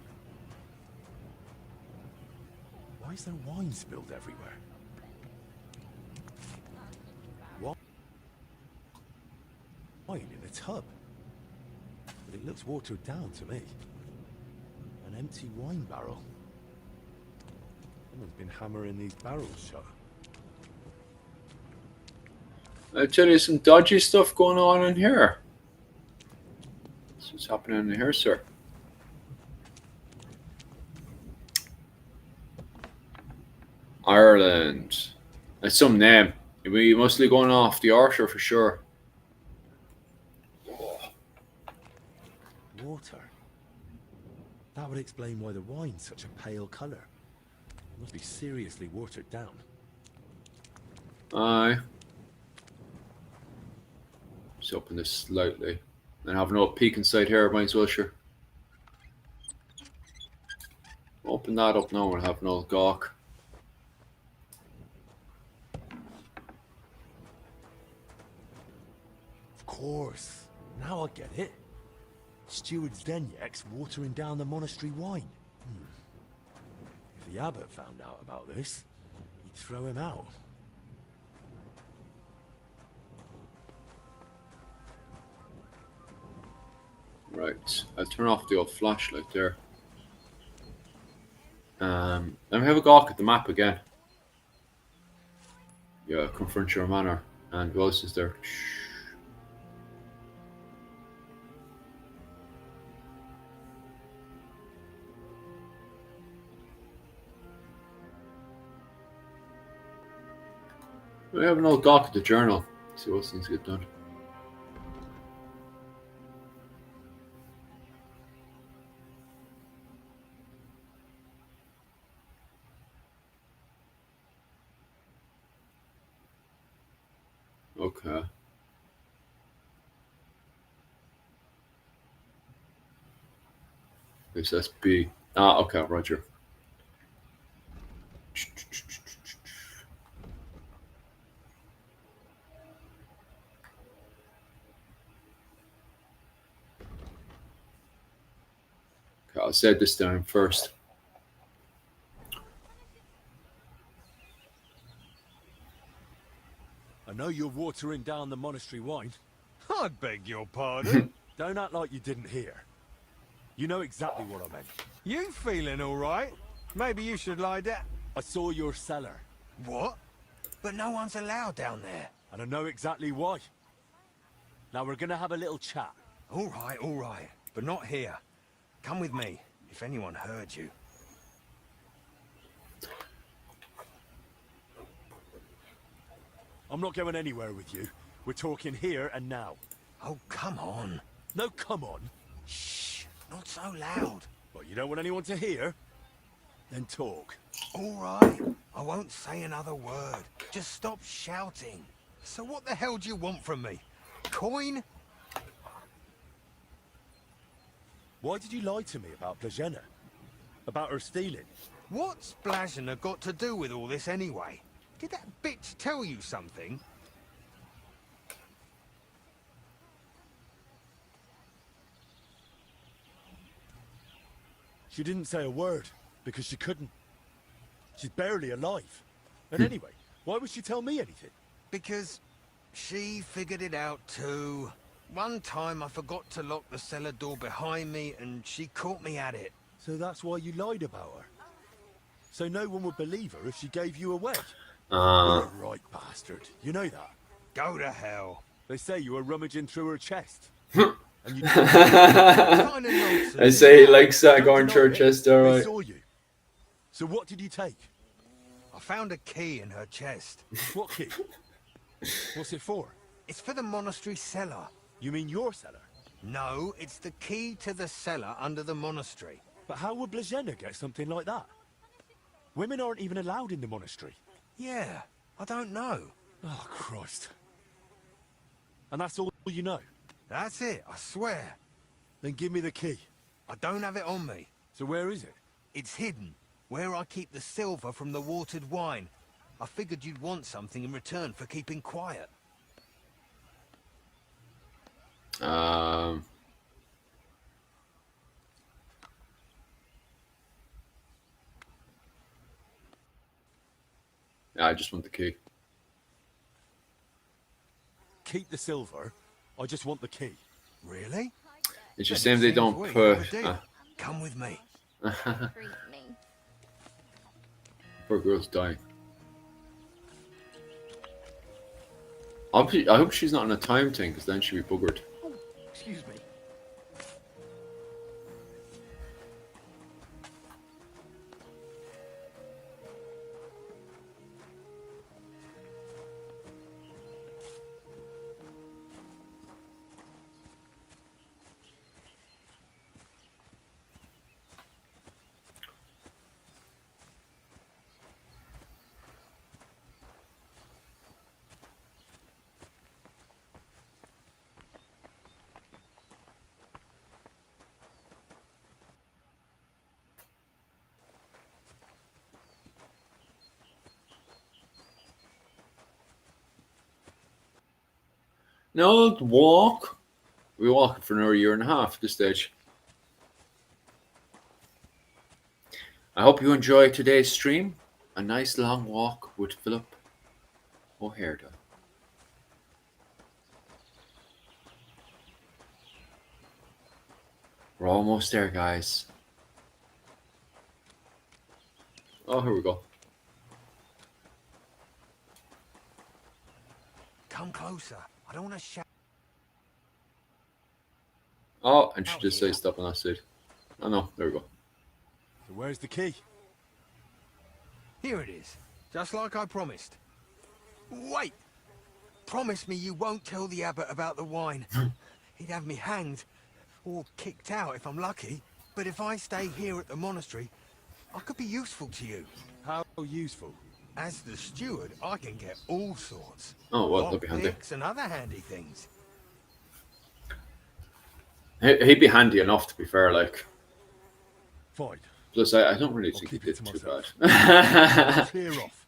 Why is there wine spilled everywhere? Wine in a tub? But it looks watered down to me. An empty wine barrel. Someone's been hammering these barrels shut. I tell you, some dodgy stuff going on in here. What's happening in here, sir? Ireland. That's some name. We mostly going off the Ayrshire for sure. Water. That would explain why the wine's such a pale colour. It must be seriously watered down. Aye. Just open this slightly. And have no peek inside here, might as well, sure. Open that up now and have no gawk. Of course. Now I get it. Steward Zdenyek's watering down the monastery wine. If the abbot found out about this, he'd throw him out. Right. I'll turn off the old flashlight there. Let me have a gawk at the map again. Yeah, Confrontier Manor. And who else is there? We have an old gawk at the journal. See what things get done. Okay. This SB. Ah, okay, Roger. Okay, I'll set this down first. I know you're watering down the monastery wine. I beg your pardon. Don't act like you didn't hear. You know exactly what I meant. You feeling all right? Maybe you should lie down. I saw your cellar, What? But no one's allowed down there. and I know exactly why. Now we're gonna have a little chat. All right. But not here. Come with me, if anyone heard you. I'm not going anywhere with you. We're talking here and now. Oh, come on. No, come on. Shh, not so loud. Well, you don't want anyone to hear? Then talk. All right, I won't say another word. Just stop shouting. So what the hell do you want from me? Coin? Why did you lie to me about Blazena? About her stealing? What's Blazena got to do with all this anyway? Did that bitch tell you something? She didn't say a word, because she couldn't. She's barely alive. And anyway, why would she tell me anything? Because she figured it out too. One time I forgot to lock the cellar door behind me and she caught me at it. So that's why you lied about her? So no one would believe her if she gave you away? You're a right bastard. You know that? Go to hell. They say you were rummaging through her chest. And you Kind of nonsense. I say he likes Don't going deny to her it. chest, They alright. saw you. So what did you take? I found a key in her chest. What key? What's it for? It's for the monastery cellar. You mean your cellar? No, it's the key to the cellar under the monastery. But how would Blazena get something like that? Women aren't even allowed in the monastery. Yeah, I don't know. Oh, Christ. And that's all you know? That's it, I swear. Then give me the key. I don't have it on me. So where is it? It's hidden, where I keep the silver from the watered wine. I figured you'd want something in return for keeping quiet. Yeah, I just want the key. Keep the silver. I just want the key. Really? It's Then just it shame they seems don't we put. have a deal. Come with me. Treat me. Poor girl's dying. I hope she's not on a time thing, because then she'll be buggered. Oh, excuse me. No, walk. We walked for another year and a half at this stage. I hope you enjoy today's stream. A nice long walk with Philip O'Hara. We're almost there, guys. Oh, here we go. Come closer. I don't want to shout. Oh, and she just says stop on that side. Oh no, there we go. So where's the key? Here it is. Just like I promised. Wait! Promise me you won't tell the abbot about the wine. He'd have me hanged. Or kicked out if I'm lucky. But if I stay here at the monastery, I could be useful to you. How useful? As the steward, I can get all sorts. Oh, well, that'll be handy. Lockpicks and other handy things. He'd be handy enough, to be fair, like. Fine. Plus, I don't really I'll think he keep it did to too myself. bad. Clear off.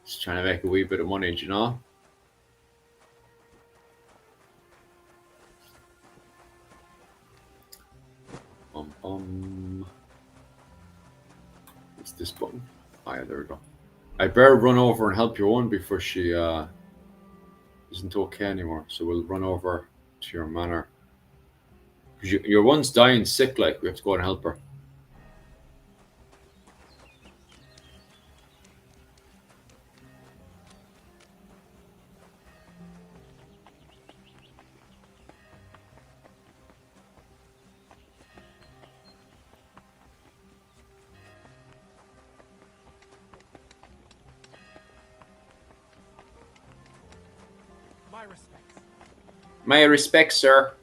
Just trying to make a wee bit of money, do you know? What's this button? Oh, yeah, there we go. I better run over and help your one before she isn't okay anymore. So we'll run over to your manor. Because your one's dying sick, like, we have to go and help her. My respects. My respects, sir.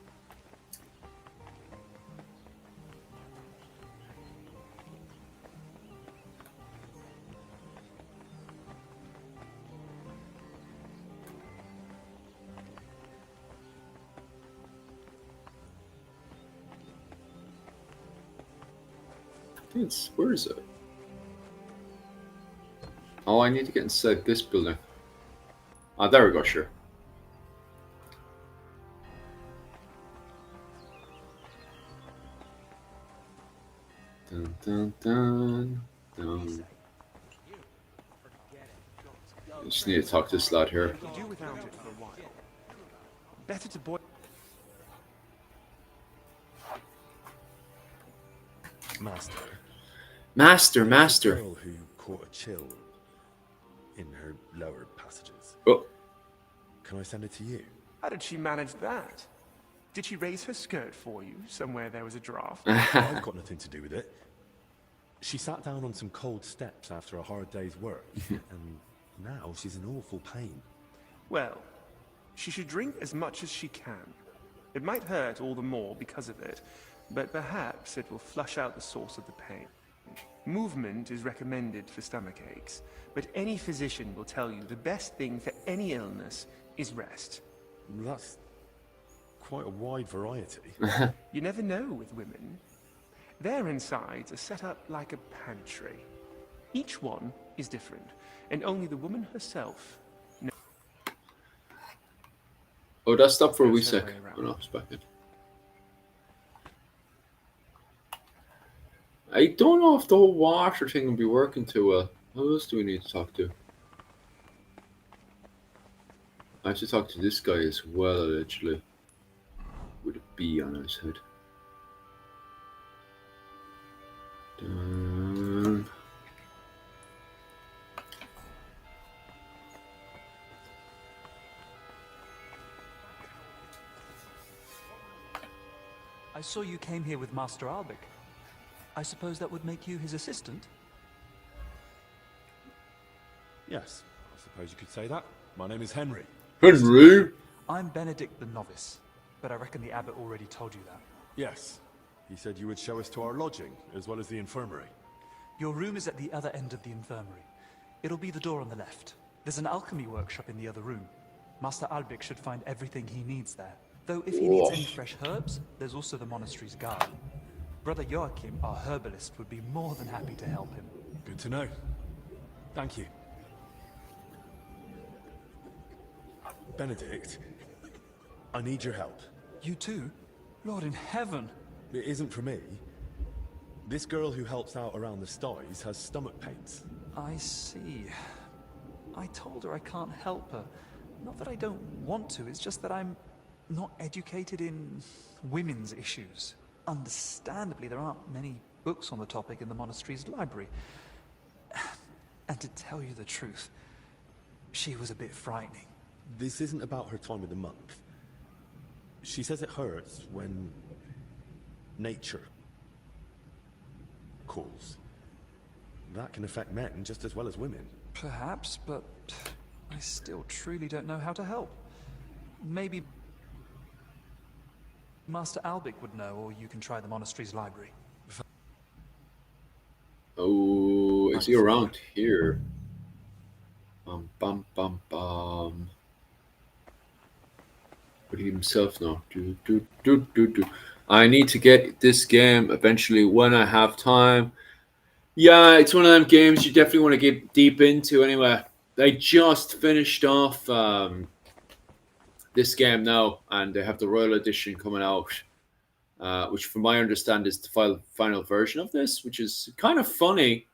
Where is it? Oh, I need to get inside this building. Ah, there we go, sure. Dun, dun, dun, dun. I just need to talk to this lad here. Could do without it for a while. Better to boil. Master. Master. Girl who caught a chill in her lower passages. Oh, Can I send it to you? How did she manage that? Did she raise her skirt for you somewhere there was a draft? I've got nothing to do with it. She sat down on some cold steps after a hard day's work, and now she's in awful pain. Well, she should drink as much as she can. It might hurt all the more because of it, but perhaps it will flush out the source of the pain. Movement is recommended for stomach aches, but any physician will tell you the best thing for any illness is rest. That's quite a wide variety. You never know with women. Their insides are set up like a pantry. Each one is different, and only the woman herself knows. oh, that stopped for a wee That's the sec. way around. Oh no, it's back in. I don't know if the whole water thing will be working too well. Who else do we need to talk to? I have to talk to this guy as well, actually. With a B on his head. Dun. I saw you came here with Master Albic. I suppose that would make you his assistant? Yes, I suppose you could say that. My name is Henry. Henry! I'm Benedict the Novice, but I reckon the abbot already told you that. Yes. He said you would show us to our lodging, as well as the infirmary. Your room is at the other end of the infirmary. It'll be the door on the left. There's an alchemy workshop in the other room. Master Albic should find everything he needs there. Though if he needs any fresh herbs, there's also the monastery's garden. Brother Joachim, our herbalist, would be more than happy to help him. Good to know. Thank you. Benedict, I need your help. You too? Lord in heaven! It isn't for me. This girl who helps out around the sties has stomach pains. I see. I told her I can't help her. Not that I don't want to, it's just that I'm not educated in women's issues. Understandably, there aren't many books on the topic in the monastery's library. And to tell you the truth, she was a bit frightening. This isn't about her time of the month. She says it hurts when nature calls. That can affect men just as well as women. Perhaps, but I still truly don't know how to help. Maybe Master Albic would know, or you can try the monastery's library. Oh, is he around here? Bum bum. But he himself now. Do. I need to get this game eventually when I have time. Yeah, it's one of them games you definitely want to get deep into anyway. I just finished off this game now, and they have the Royal Edition coming out, which from my understanding is the final version of this, which is kind of funny.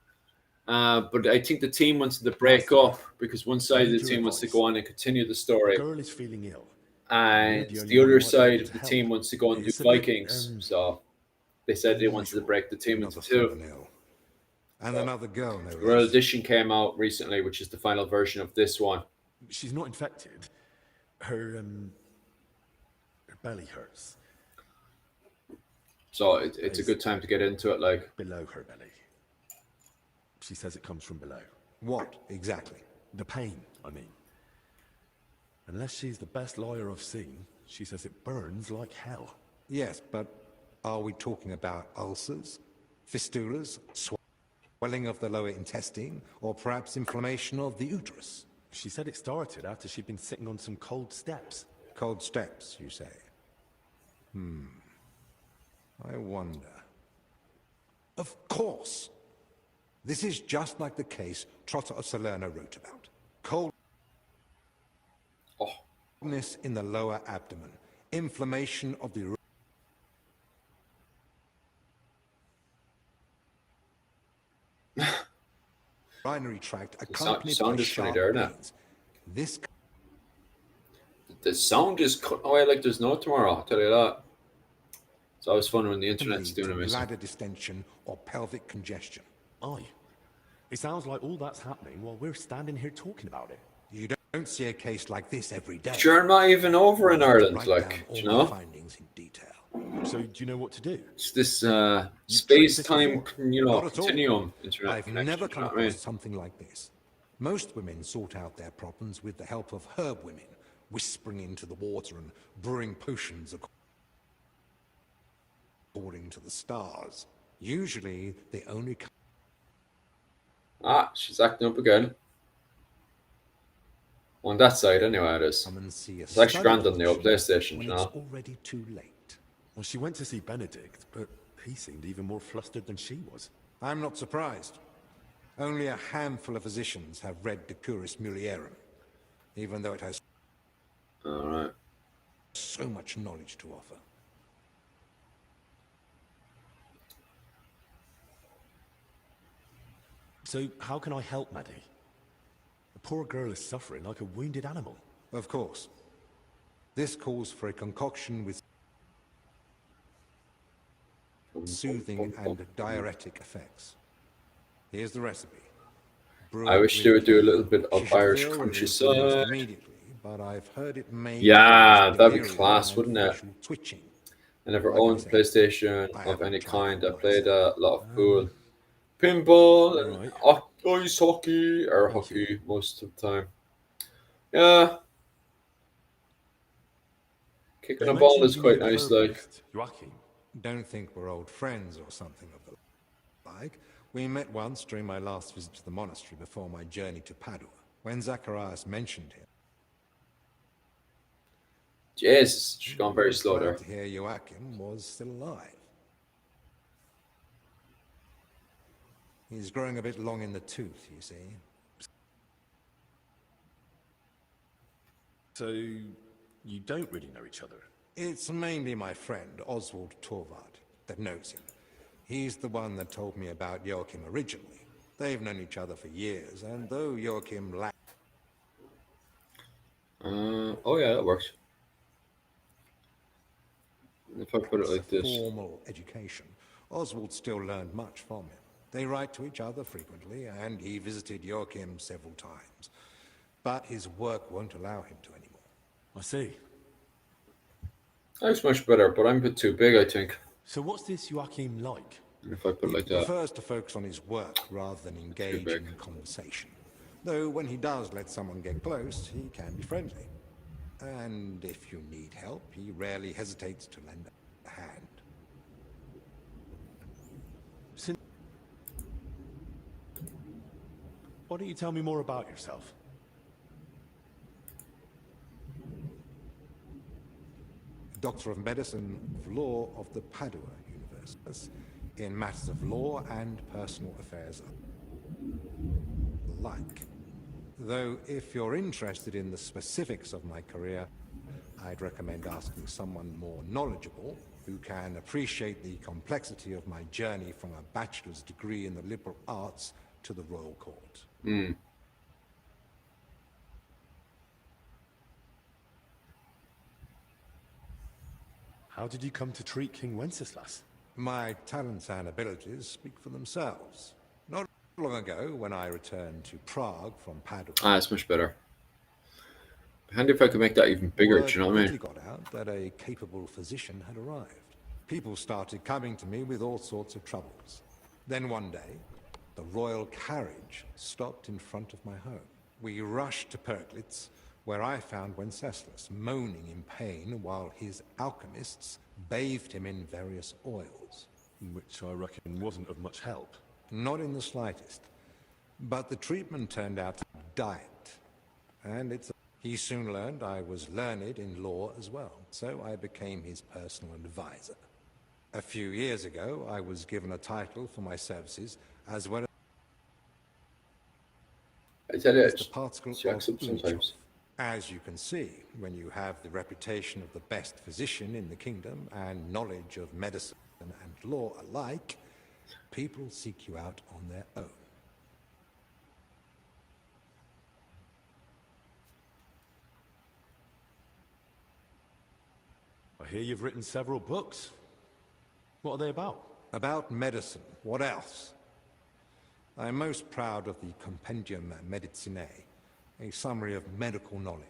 But I think the team wants to break up because one side of the team wants to go on and continue the story, The girl is feeling ill. and You're the the only other one who might be side able of to the team help. wants to go and do It's a bit, Vikings. So they said they wanted to break the team into Another two. fallen ill. And another girl, no The Royal less. Edition came out recently, which is the final version of this one. She's not infected. Her belly hurts. So it's a good time to get into it. Like, Below her belly. She says it comes from below. What, exactly? The pain, I mean. Unless she's the best liar I've seen, she says it burns like hell. Yes, but are we talking about ulcers, fistulas, swelling of the lower intestine, or perhaps inflammation of the uterus? She said it started after she'd been sitting on some cold steps. Cold steps, you say? I wonder. Of course! This is just like the case Trotter of Salerno wrote about. Coldness in the lower abdomen, inflammation of the urinary tract accompanied by sound is funny sharp there, isn't it? pains. This the sound is cut away like there's no tomorrow. I'll tell you that. It's always fun when the internet's lead doing to a missing. bladder distension or pelvic congestion. Aye. It sounds like all that's happening while we're standing here talking about it. You don't see a case like this every day. Sure, I'm not even over in Ireland, Write like, down do all you the know? findings in detail. So do you know what to do? It's this tried space-time, this Not at all. continuum internet I've connection. never you come know what I mean? across something like this. Most women sort out their problems with the help of herb women, whispering into the water and brewing potions according to the stars. Usually, they only come Ah, she's acting up again. On that side, anyway, it is. and see a It's actually study grand on the old physician PlayStation, when you it's know. already too late. Well, she went to see Benedict, but he seemed even more flustered than she was. I'm not surprised. Only a handful of physicians have read De Curis Mulierum, even though it has All right. so much knowledge to offer. So how can I help Maddie? The poor girl is suffering like a wounded animal. Of course. This calls for a concoction with soothing and diuretic effects. Here's the recipe. Brew I it wish with they would do a little care. bit She of should Irish feel relief almost countryside. immediately, but I've heard it may Yeah, cause that'd be delirium class, and wouldn't it? facial twitching. I never Like I owned said, PlayStation I of haven't any tried kind. for I played myself. a lot of pool, pinball, All and right. ice hockey, or Thank you. hockey most of the time. Yeah, kicking You a ball mentioned is you knew quite the nice, like. herbalist, Joachim. Don't think we're old friends or something of the like. We met once during my last visit to the monastery before my journey to Padua. When Zacharias mentioned him, Jesus, she's gone we very were slow glad there. to hear Joachim was still alive. He's growing a bit long in the tooth, you see. So you don't really know each other? It's mainly my friend, Oswald Torvald, that knows him. He's the one that told me about Joachim originally. They've known each other for years, and though Joachim lacked Oh yeah, that works. If I put it like this. formal education, Oswald still learned much from him. They write to each other frequently, and he visited Joachim several times. But his work won't allow him to anymore. I see. That's much better, but I'm a bit too big, I think. So what's this Joachim like? If I put it He like that. prefers to focus on his work rather than engage big. in conversation. Though when he does let someone get close, he can be friendly. And if you need help, he rarely hesitates to lend a hand. Why don't you tell me more about yourself? Doctor of Medicine of Law of the Padua University, in matters of law and personal affairs alike. Though if you're interested in the specifics of my career, I'd recommend asking someone more knowledgeable who can appreciate the complexity of my journey from a bachelor's degree in the liberal arts to the royal court. How did you come to treat King Wenceslas? My talents and abilities speak for themselves. Not long ago, when I returned to Prague from Padua, That's much better. Handy if I could make that even bigger, do word you know what I quickly mean? got out that a capable physician had arrived. People started coming to me with all sorts of troubles. Then one day, the royal carriage stopped in front of my home. We rushed to Perglitz, where I found Wenceslas moaning in pain while his alchemists bathed him in various oils. Which I reckon wasn't of much help. Not in the slightest. But the treatment turned out to be diet. And he soon learned I was learned in law as well, so I became his personal advisor. A few years ago, I was given a title for my services, as well I tell you, as the it's particle jacks of up sometimes. As you can see, when you have the reputation of the best physician in the kingdom and knowledge of medicine and law alike, people seek you out on their own. I hear you've written several books. What are they about? About medicine, what else? I'm most proud of the Compendium Medicinae, a summary of medical knowledge.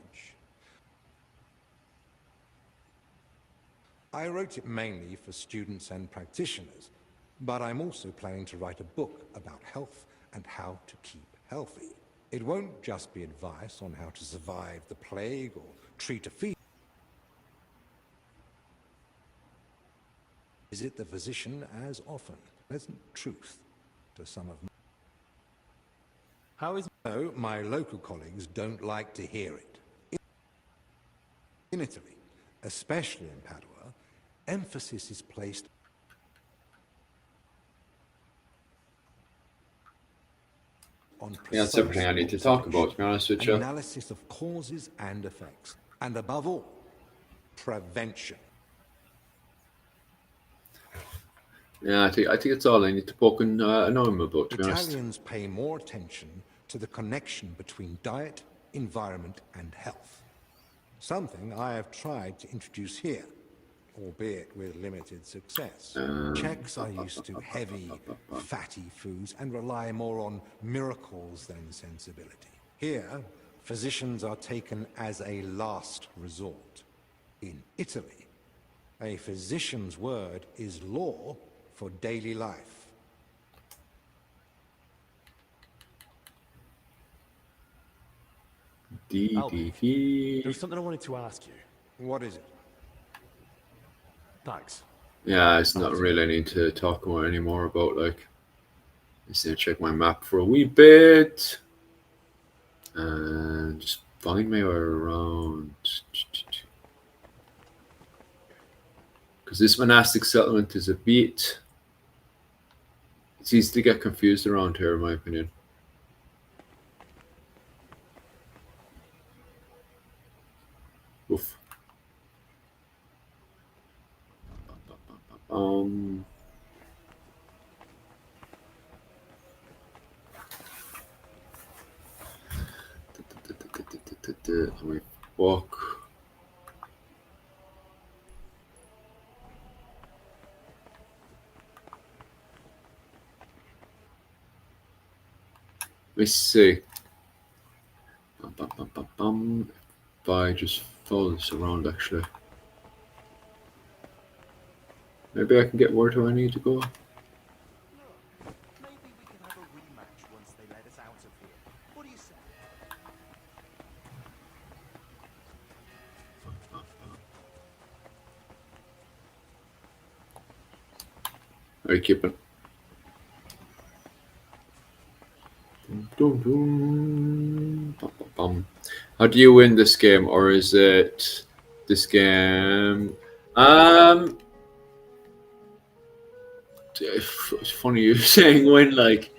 I wrote it mainly for students and practitioners, but I'm also planning to write a book about health and how to keep healthy. It won't just be advice on how to survive the plague or treat a fever. Visit the physician as often. Pleasant truth to some of How is... No, my local colleagues don't like to hear it. In Italy, especially in Padua, emphasis is placed on Yeah, that's everything I need to talk about, to be honest with you. analysis of causes and effects, and above all, prevention. Yeah, I think it's all I need to poke and know him about, to be honest. Italians pay more attention to the connection between diet, environment, and health. Something I have tried to introduce here, albeit with limited success. Czechs are used to heavy, fatty foods and rely more on miracles than sensibility. Here, physicians are taken as a last resort. In Italy, a physician's word is law for daily life. There's something I wanted to ask you. What is it? Thanks. Yeah, it's not really need to talk more anymore about, like, just need to check my map for a wee bit and just find my way around. Because this monastic settlement is a bit, it's easy to get confused around here, in my opinion. Oof. We walk. Let's see. If I just follow this around, actually. Maybe I can get where do I need to go. Look, maybe we can have a rematch once they let us out of here. What do you say? Are you keeping? How do you win this game, or is it this game? It's funny you saying win. Like,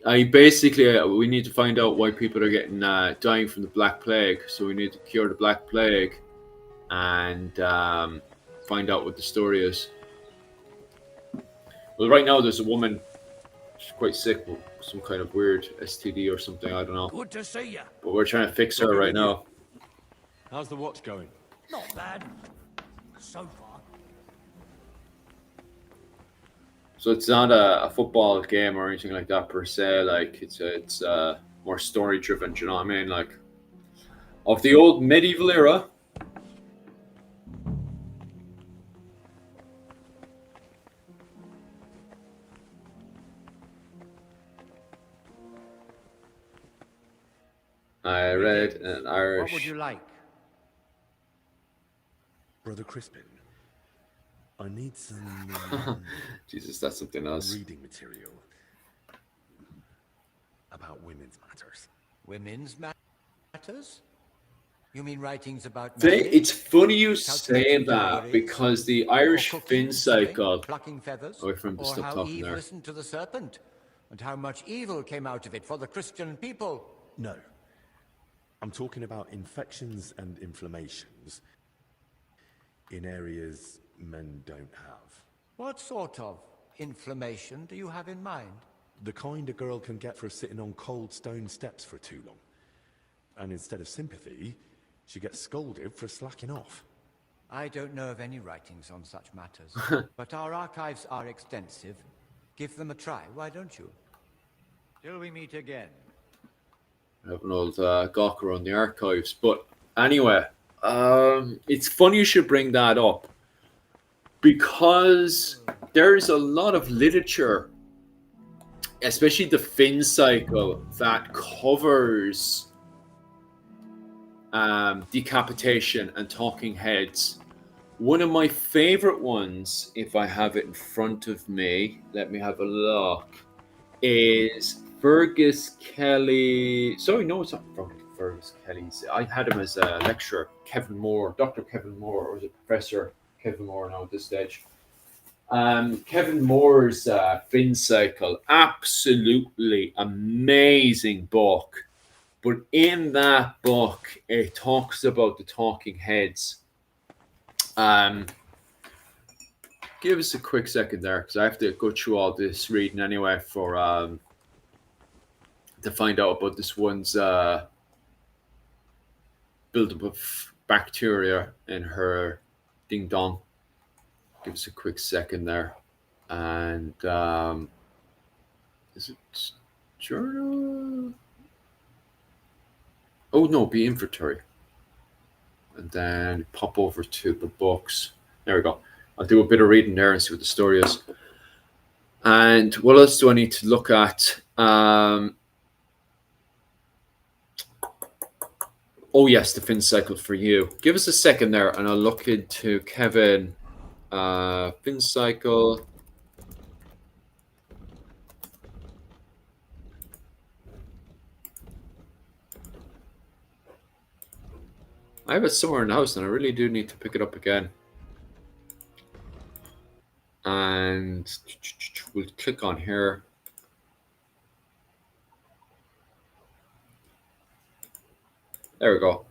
I basically we need to find out why people are getting dying from the Black Plague. So we need to cure the Black Plague and find out what the story is. Well, right now there's a woman. She's quite sick with some kind of weird STD or something. I don't know. Good to see you. But we're trying to fix her right now. How's the watch going? Not bad. So far. So it's not a football game or anything like that per se. Like it's more story driven. Do you know what I mean? Like of the old medieval era. I read an Irish. What would you like? Brother Crispin, I need some Jesus, that's something else. reading material about women's matters. Women's matters? You mean writings about It's funny you How to say treat that your because the or Irish cooking, fin sewing, cycle. plucking feathers, Wait for him to or stop how talking Eve there. listened to the serpent, and how much evil came out of it for the Christian people. No. I'm talking about infections and inflammations in areas men don't have. What sort of inflammation do you have in mind? The kind a girl can get for sitting on cold stone steps for too long. And instead of sympathy, she gets scolded for slacking off. I don't know of any writings on such matters, but our archives are extensive. Give them a try, why don't you? Till we meet again. I have an old gawker on the archives, but anyway, it's funny you should bring that up because there's a lot of literature, especially the Finn cycle, that covers decapitation and talking heads. One of my favorite ones, if I have it in front of me, let me have a look, is Fergus Kelly. Sorry, no, it's not Fergus Kelly's. I had him as a lecturer, Kevin Moore, Dr. Kevin Moore, or is it Professor Kevin Moore now at this stage? Kevin Moore's Finn Cycle, absolutely amazing book. But in that book, it talks about the talking heads. Give give us a quick second there, because I have to go through all this reading anyway for to find out about this one's buildup of bacteria in her ding dong. Give us a quick second there. And is it journal? Oh no, be inventory. And then pop over to the books. There we go. I'll do a bit of reading there and see what the story is. And what else do I need to look at? Oh yes, the fin cycle for you. Give us a second there, and I'll look into Kevin. Fin cycle. I have it somewhere in the house, and I really do need to pick it up again. And we'll click on here. There we go.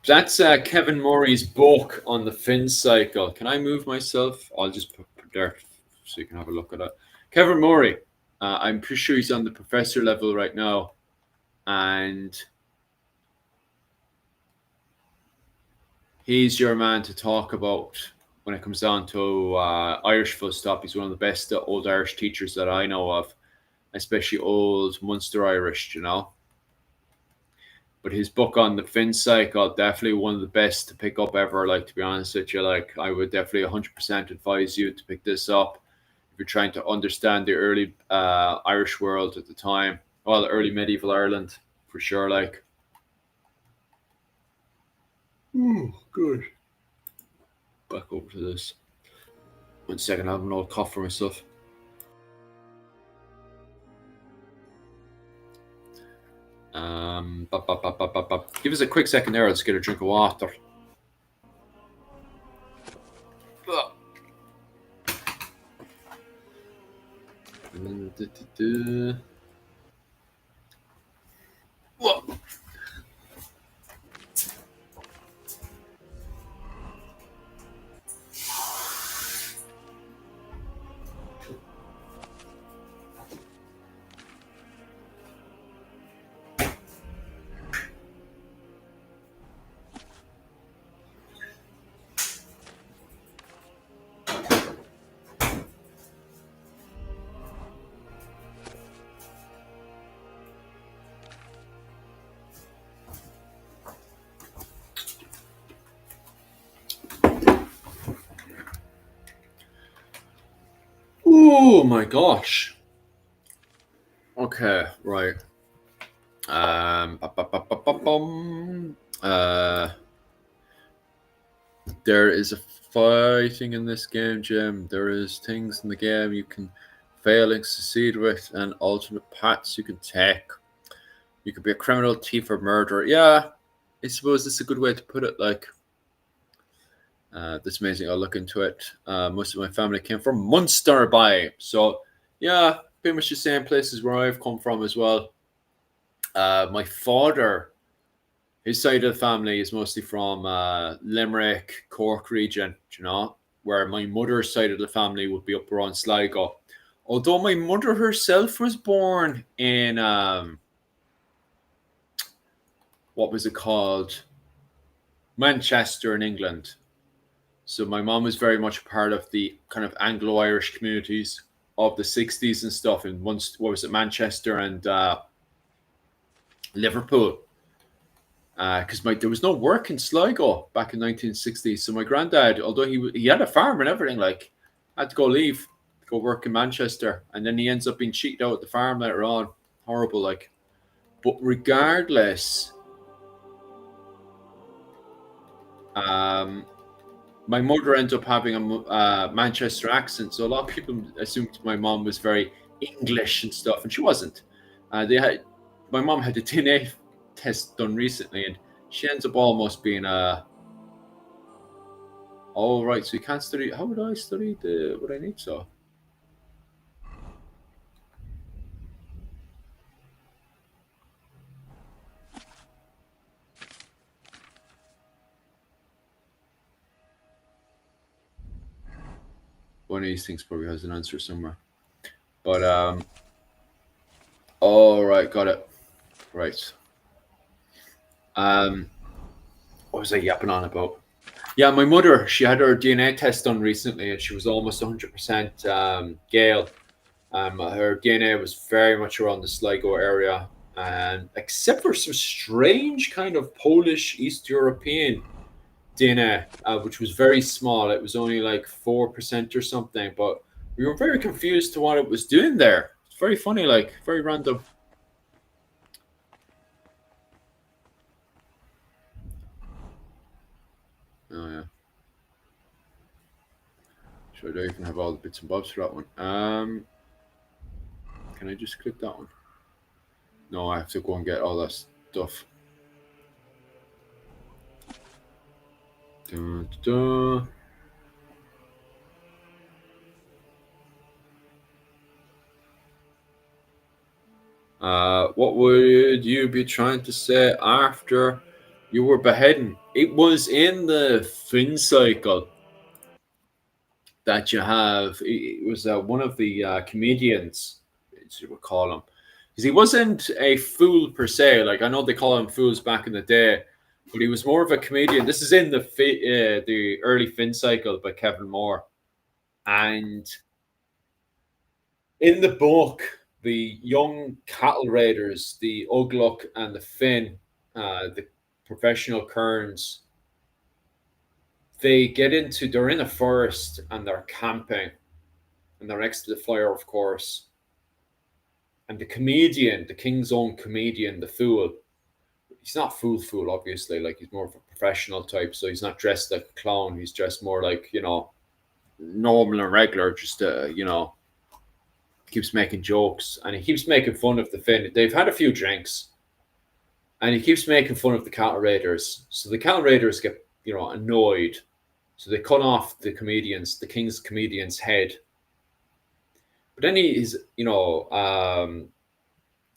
That's Kevin Murray's book on the fin cycle. Can I move myself? I'll just put there so you can have a look at it. Kevin Murray, I'm pretty sure he's on the professor level right now. And he's your man to talk about when it comes down to Irish full stop. He's one of the best old Irish teachers that I know of, especially old Munster Irish, you know. But his book on the fin cycle, definitely one of the best to pick up ever. Like, to be honest with you, like, I would definitely 100% advise you to pick this up if you're trying to understand the early Irish world at the time. Well, early medieval Ireland, for sure, like. Oh, good. Back over to this. 1 second, I have an old cough for myself. Give us a quick second there. Let's get a drink of water. Whoa. Oh my gosh. Okay, right. There is a fighting in this game, Jim. There is things in the game you can fail and succeed with, and alternate paths you can take. You could be a criminal, thief, or murderer. Yeah, I suppose it's a good way to put it. Like, that's amazing. I'll look into it. Most of my family came from Munster by, so yeah, pretty much the same places where I've come from as well. My father, his side of the family is mostly from Limerick, Cork region, you know, where my mother's side of the family would be up around Sligo. Although my mother herself was born in, what was it called? Manchester in England. So my mom was very much part of the kind of Anglo-Irish communities of the 60s and stuff in what was it, Manchester and Liverpool. Because there was no work in Sligo back in 1960s. So my granddad, although he had a farm and everything, like, had to go work in Manchester. And then he ends up being cheated out at the farm later on. Horrible, like. But regardless, my mother ended up having a Manchester accent, so a lot of people assumed my mom was very English and stuff, and she wasn't. My mom had a DNA test done recently, and she ends up almost being all right. So you can't study. How would I study what I need? So. one of these things probably has an answer somewhere. But all right, got it. Right. What was I yapping on about? Yeah, my mother, she had her DNA test done recently, and she was almost 100% Gael. Her DNA was very much around the Sligo area, and except for some strange kind of Polish East European DNA, which was very small. It was only like 4% or something, but we were very confused to what it was doing there. It's very funny, like very random. Oh yeah. So I don't even have all the bits and bobs for that one. Can I just click that one? No, I have to go and get all that stuff. Dun, dun, dun. What would you be trying to say after you were beheading? It was in the fin cycle that you have. It was one of the comedians, as you would call him, because he wasn't a fool per se. Like I know they call him fools back in the day, but he was more of a comedian. This is in the early fin cycle by Kevin Moore, and in the book, the young cattle raiders, the Ugluk and the Finn, the professional kerns, they're in a forest and they're camping and they're next to the fire, of course. And the comedian, the king's own comedian, the fool, he's not fool, obviously. Like he's more of a professional type, so he's not dressed like a clown. He's dressed more like, normal and regular, just, keeps making jokes and he keeps making fun of the Finn. They've had a few drinks and he keeps making fun of the cattle raiders. So the cattle raiders get, annoyed. So they cut off the king's comedian's head. But then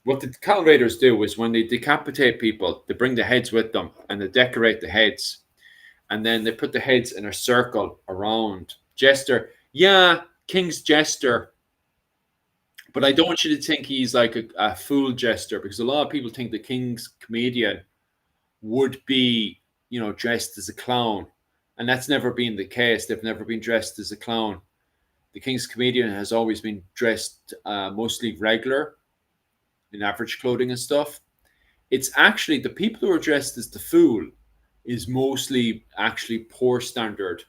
what the cattle raiders do is when they decapitate people, they bring the heads with them and they decorate the heads. And then they put the heads in a circle around Jester. Yeah, King's Jester. But I don't want you to think he's like a fool jester, because a lot of people think the king's comedian would be, dressed as a clown. And that's never been the case. They've never been dressed as a clown. The king's comedian has always been dressed mostly regular in average clothing and stuff. It's actually the people who are dressed as the fool is mostly actually poor standard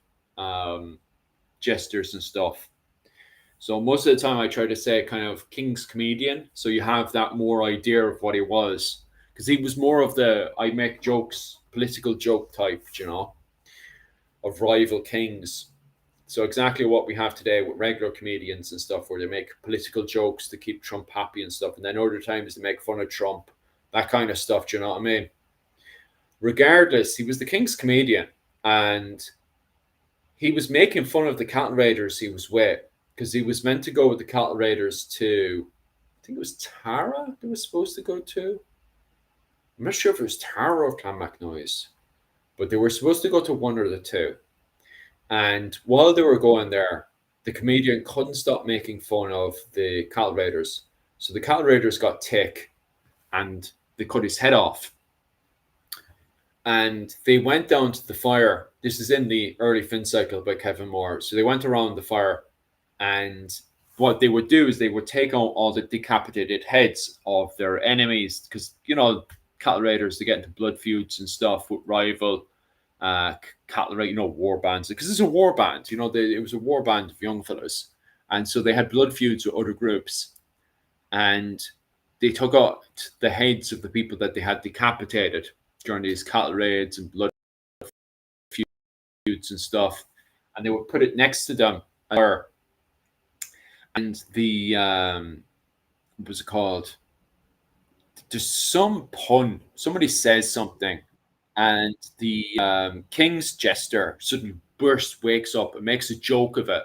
jesters and stuff. So most of the time I try to say kind of king's comedian. So you have that more idea of what he was. Because he was more of the, I make jokes, political joke type, of rival kings. So exactly what we have today with regular comedians and stuff, where they make political jokes to keep Trump happy and stuff. And then other times they make fun of Trump, that kind of stuff, do you know what I mean? Regardless, he was the king's comedian. And he was making fun of the cattle raiders he was with. Because he was meant to go with the cattle raiders to, I think it was Tara they were supposed to go to. I'm not sure if it was Tara or Clonmacnoise, but they were supposed to go to one or the two. And while they were going there, the comedian couldn't stop making fun of the cattle raiders. So the cattle raiders got tick and they cut his head off. And they went down to the fire. This is in the early fin cycle by Kevin Moore. So they went around the fire. And what they would do is they would take out all the decapitated heads of their enemies, because cattle raiders, they get into blood feuds and stuff with rival cattle raid, war bands, because it's a war band. It was a war band of young fellas, and so they had blood feuds with other groups, and they took out the heads of the people that they had decapitated during these cattle raids and blood feuds and stuff, and they would put it next to them. And the what was it called? There's some pun. Somebody says something, and the king's jester suddenly wakes up and makes a joke of it,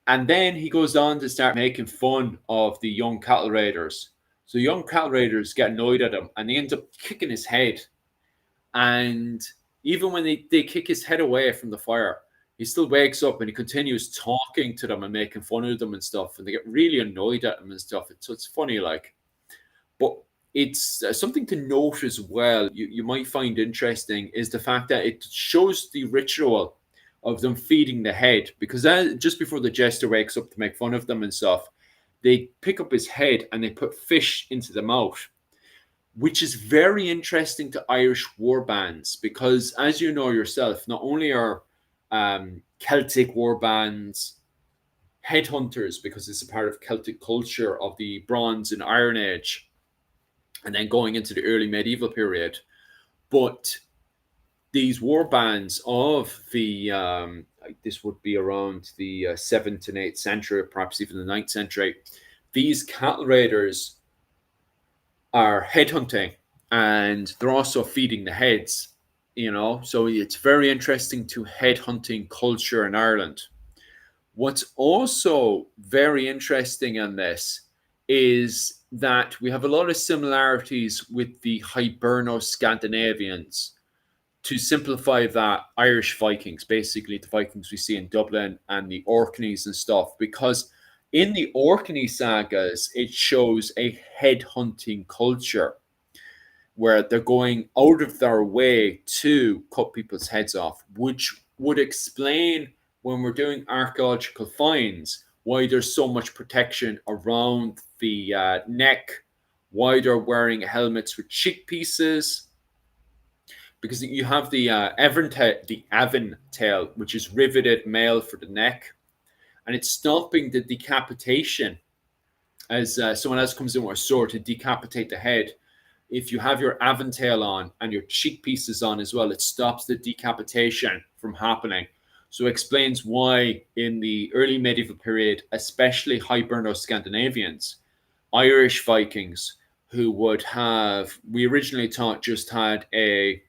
and then he goes on to start making fun of the young cattle raiders. So the young cattle raiders get annoyed at him, and they end up kicking his head. And even when they kick his head away from the fire, he still wakes up and he continues talking to them and making fun of them and stuff, and they get really annoyed at him and stuff. So it's funny, like, but it's something to note as well. You might find interesting is the fact that it shows the ritual of them feeding the head, because just before the jester wakes up to make fun of them and stuff, they pick up his head and they put fish into the mouth, which is very interesting to Irish war bands because, as you know yourself, not only are Celtic war bands headhunters because it's a part of Celtic culture of the Bronze and Iron Age, and then going into the early medieval period, but these war bands of the this would be around the 7th and 8th century, perhaps even the 9th century. These cattle raiders are headhunting, and they're also feeding the heads. So it's very interesting to headhunting culture in Ireland. What's also very interesting in this is that we have a lot of similarities with the Hiberno-Scandinavians. To simplify that, Irish Vikings, basically the Vikings we see in Dublin and the Orkneys and stuff, because in the Orkney sagas, it shows a headhunting culture where they're going out of their way to cut people's heads off, which would explain when we're doing archaeological finds why there's so much protection around the neck, why they're wearing helmets with cheek pieces, because you have the Avon tail, which is riveted mail for the neck, and it's stopping the decapitation as someone else comes in with a sword to decapitate the head. If you have your Avon tail on and your cheek pieces on as well, it stops the decapitation from happening. So it explains why in the early medieval period, especially Hiberno-Scandinavians, Irish Vikings, who would have, we originally thought just had a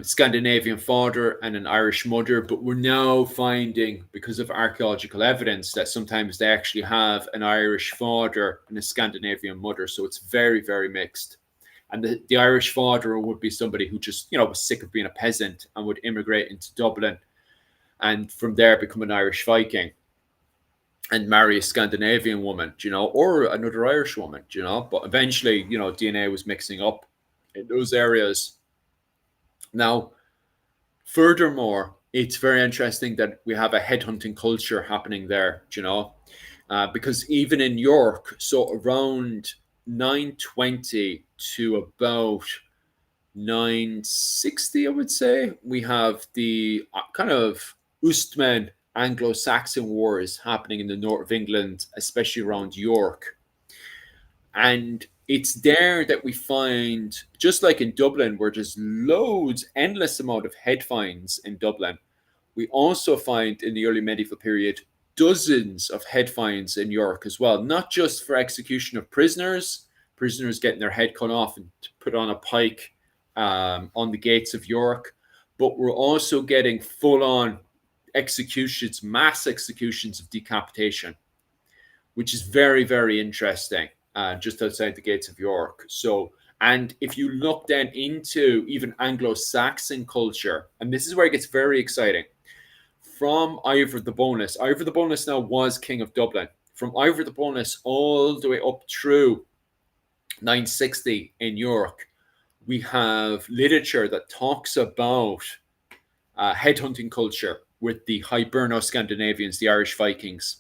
Scandinavian father and an Irish mother, but we're now finding, because of archaeological evidence, that sometimes they actually have an Irish father and a Scandinavian mother. So it's very, very mixed. And the Irish father would be somebody who just, was sick of being a peasant and would immigrate into Dublin and from there become an Irish Viking and marry a Scandinavian woman, or another Irish woman, But eventually, DNA was mixing up in those areas. Now, furthermore, it's very interesting that we have a headhunting culture happening there, because even in York, so around 920 to about 960, I would say, we have the kind of Ustmen Anglo-Saxon wars happening in the north of England, especially around York. And it's there that we find, just like in Dublin, where there's endless amount of head finds in Dublin, we also find in the early medieval period dozens of head finds in York as well, not just for execution of prisoners getting their head cut off and put on a pike on the gates of York, but we're also getting full-on executions, mass executions of decapitation, which is very, very interesting. Just outside the gates of York. So, and if you look then into even Anglo-Saxon culture, and this is where it gets very exciting, from Ivor the Boneless. Ivor the Boneless now was king of Dublin. From Ivor the Boneless all the way up through 960 in York, we have literature that talks about headhunting culture with the Hiberno-Scandinavians, the Irish Vikings.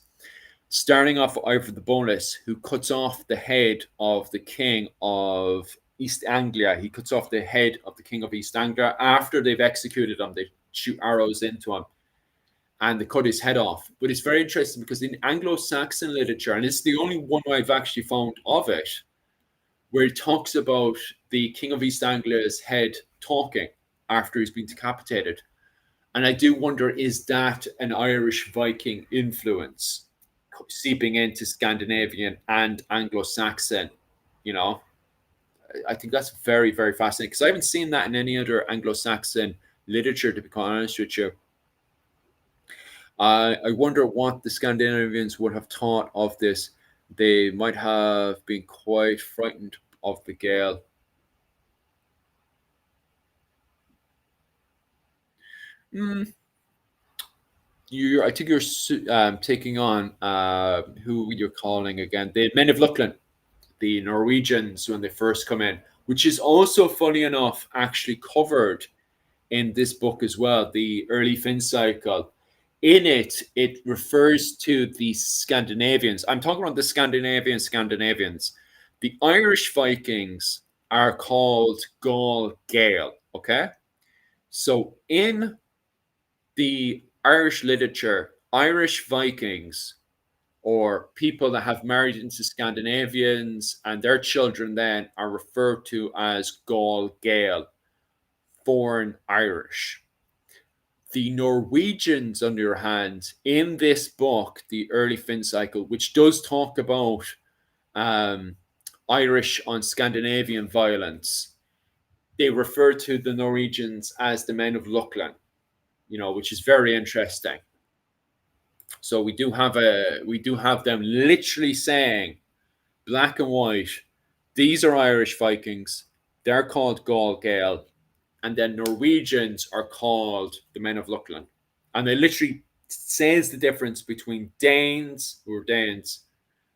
Starting off with Ivor the Boneless, who cuts off the head of the king of East Anglia. He cuts off the head of the king of East Anglia after they've executed him. They shoot arrows into him and they cut his head off. But it's very interesting because in Anglo-Saxon literature, and it's the only one I've actually found of it, where it talks about the king of East Anglia's head talking after he's been decapitated. And I do wonder, is that an Irish Viking influence seeping into Scandinavian and Anglo-Saxon? I think that's very, very fascinating because I haven't seen that in any other Anglo-Saxon literature, to be quite honest with you. I wonder what the Scandinavians would have thought of this. They might have been quite frightened of the Gael. Mm, I think you're taking on who you're calling again? The Men of Luckland, the Norwegians when they first come in, which is also funny enough actually covered in this book as well, the early fin cycle. In it, it refers to the Scandinavians. I'm talking about the Scandinavians. The Irish Vikings are called Gaul Gael. Okay, so in the Irish literature, Irish Vikings or people that have married into Scandinavians and their children then are referred to as Gaul Gael, foreign Irish. The Norwegians, on the other hand, in this book, The Early Fin Cycle, which does talk about um, Irish on Scandinavian violence, they refer to the Norwegians as the Men of Luckland, which is very interesting. So we do have them literally saying black and white, these are Irish Vikings, they're called Gaul Gael, and then Norwegians are called the Men of Luckland. And it literally says the difference between Danes, who are Danes,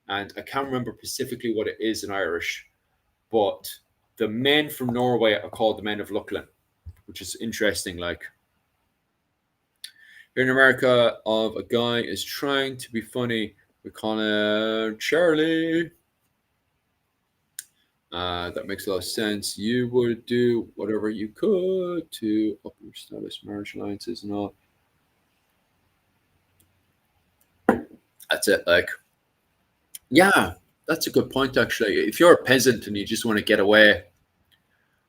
and I can't remember specifically what it is in Irish, but the men from Norway are called the Men of Luckland, which is interesting. Like here in America, of a guy is trying to be funny, we call him Charlie. That makes a lot of sense. You would do whatever you could to up your status, marriage alliances, and all. That's it. Like, yeah, that's a good point, actually. If you're a peasant and you just want to get away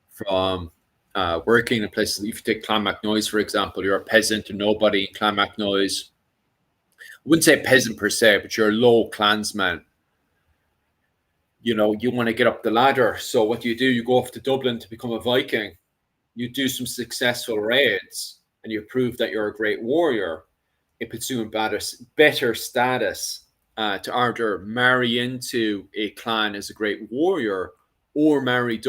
from working in places, if you take Clonmacnoise, for example, you're a peasant and nobody in Clonmacnoise. I wouldn't say peasant per se, but you're a low clansman. You want to get up the ladder. So what do? You go off to Dublin to become a Viking. You do some successful raids and you prove that you're a great warrior. It puts you in better status to either marry into a clan as a great warrior or marry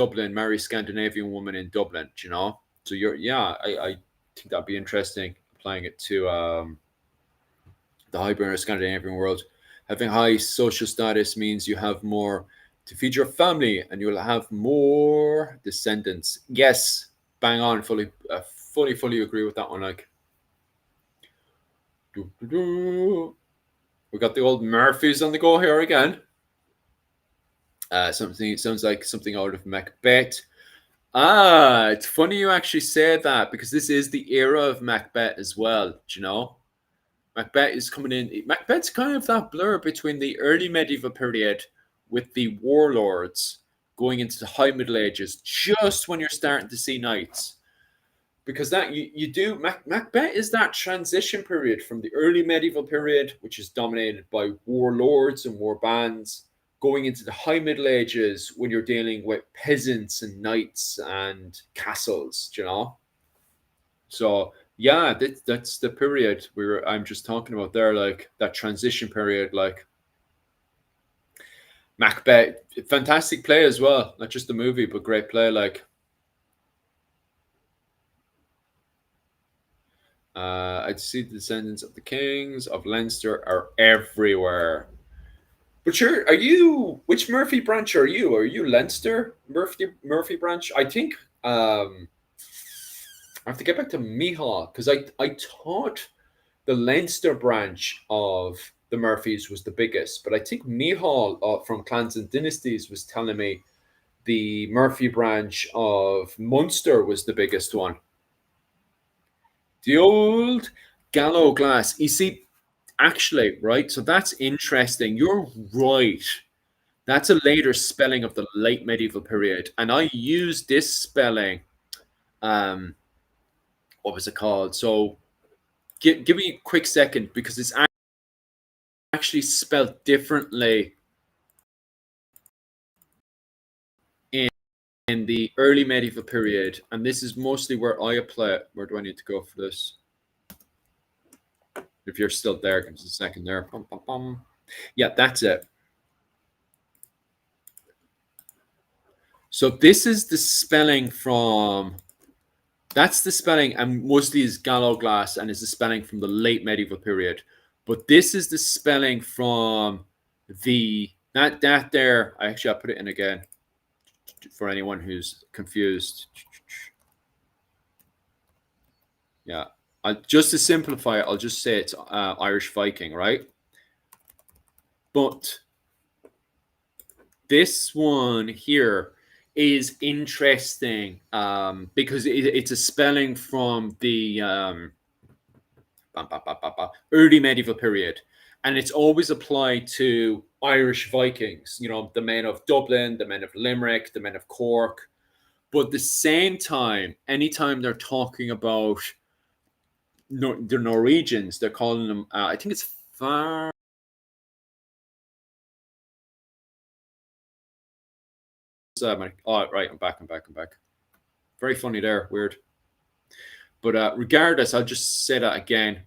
Scandinavian woman in Dublin, So I think that'd be interesting applying it to the hybrid Scandinavian world. Having high social status means you have more to feed your family and you'll have more descendants. Yes, bang on, fully agree with that one. Like, we got the old Murphys on the go here again. Something sounds like something out of Macbeth. It's funny you actually said that because this is the era of Macbeth as well. Macbeth is coming in. Macbeth's kind of that blur between the early medieval period with the warlords going into the high Middle Ages, just when you're starting to see knights. Because that you do Macbeth is that transition period from the early medieval period, which is dominated by warlords and war bands, going into the high Middle Ages when you're dealing with peasants and knights and castles. So yeah, that's the period I'm just talking about there, like that transition period, like Macbeth, fantastic play as well, not just the movie, but great play. Like, I'd see the descendants of the kings of Leinster are everywhere. But are you? Which Murphy branch are you? Are you Leinster Murphy branch? I think. I have to get back to Mihal because I thought the Leinster branch of the Murphys was the biggest, but I think Mihal from Clans and Dynasties was telling me the Murphy branch of Munster was the biggest one. The old Gallo glass. You see, actually, right? So that's interesting. You're right. That's a later spelling of the late medieval period, and I used this spelling. What was it called? So give me a quick second because it's actually spelled differently in the early medieval period, and this is mostly where I apply it. Where do I need to go for this? If you're still there, give us a second there. Bum, bum, bum. Yeah, that's it. So this is the spelling from That's the spelling, and mostly is Gallo glass, and is the spelling from the late medieval period. But this is the spelling from the that there. I'll put it in again for anyone who's confused. Yeah, just to simplify it, I'll just say it's Irish Viking, right? But this one here is interesting because it's a spelling from the early medieval period, and it's always applied to Irish Vikings. You know, the men of Dublin, the men of Limerick, the men of Cork. But at the same time, anytime they're talking about the Norwegians, they're calling them. I think it's far. Oh, right, I'm back. Very funny there, weird. But regardless, I'll just say that again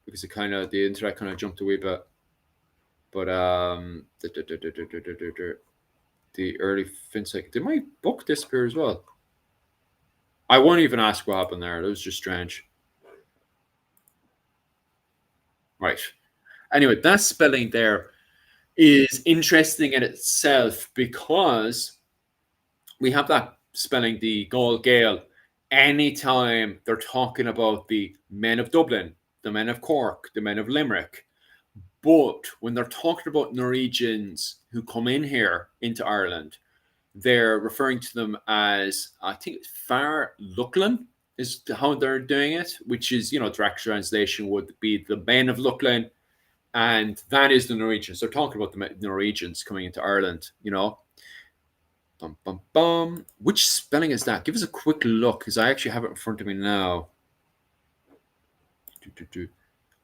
because the internet kind of jumped a wee bit. But the early FinSec, did my book disappear as well? I won't even ask what happened there. It was just strange. Right. Anyway, that spelling there is interesting in itself because we have that spelling, the Gael Gael, anytime they're talking about the men of Dublin, the men of Cork, the men of Limerick. But when they're talking about Norwegians who come in here into Ireland, they're referring to them as, I think it's Far Lucklin is how they're doing it, which is, direct translation would be the men of Lucklin. And that is the Norwegians. They're talking about the Norwegians coming into Ireland, Bum, bum, bum. Which spelling is that? Give us a quick look because I actually have it in front of me now.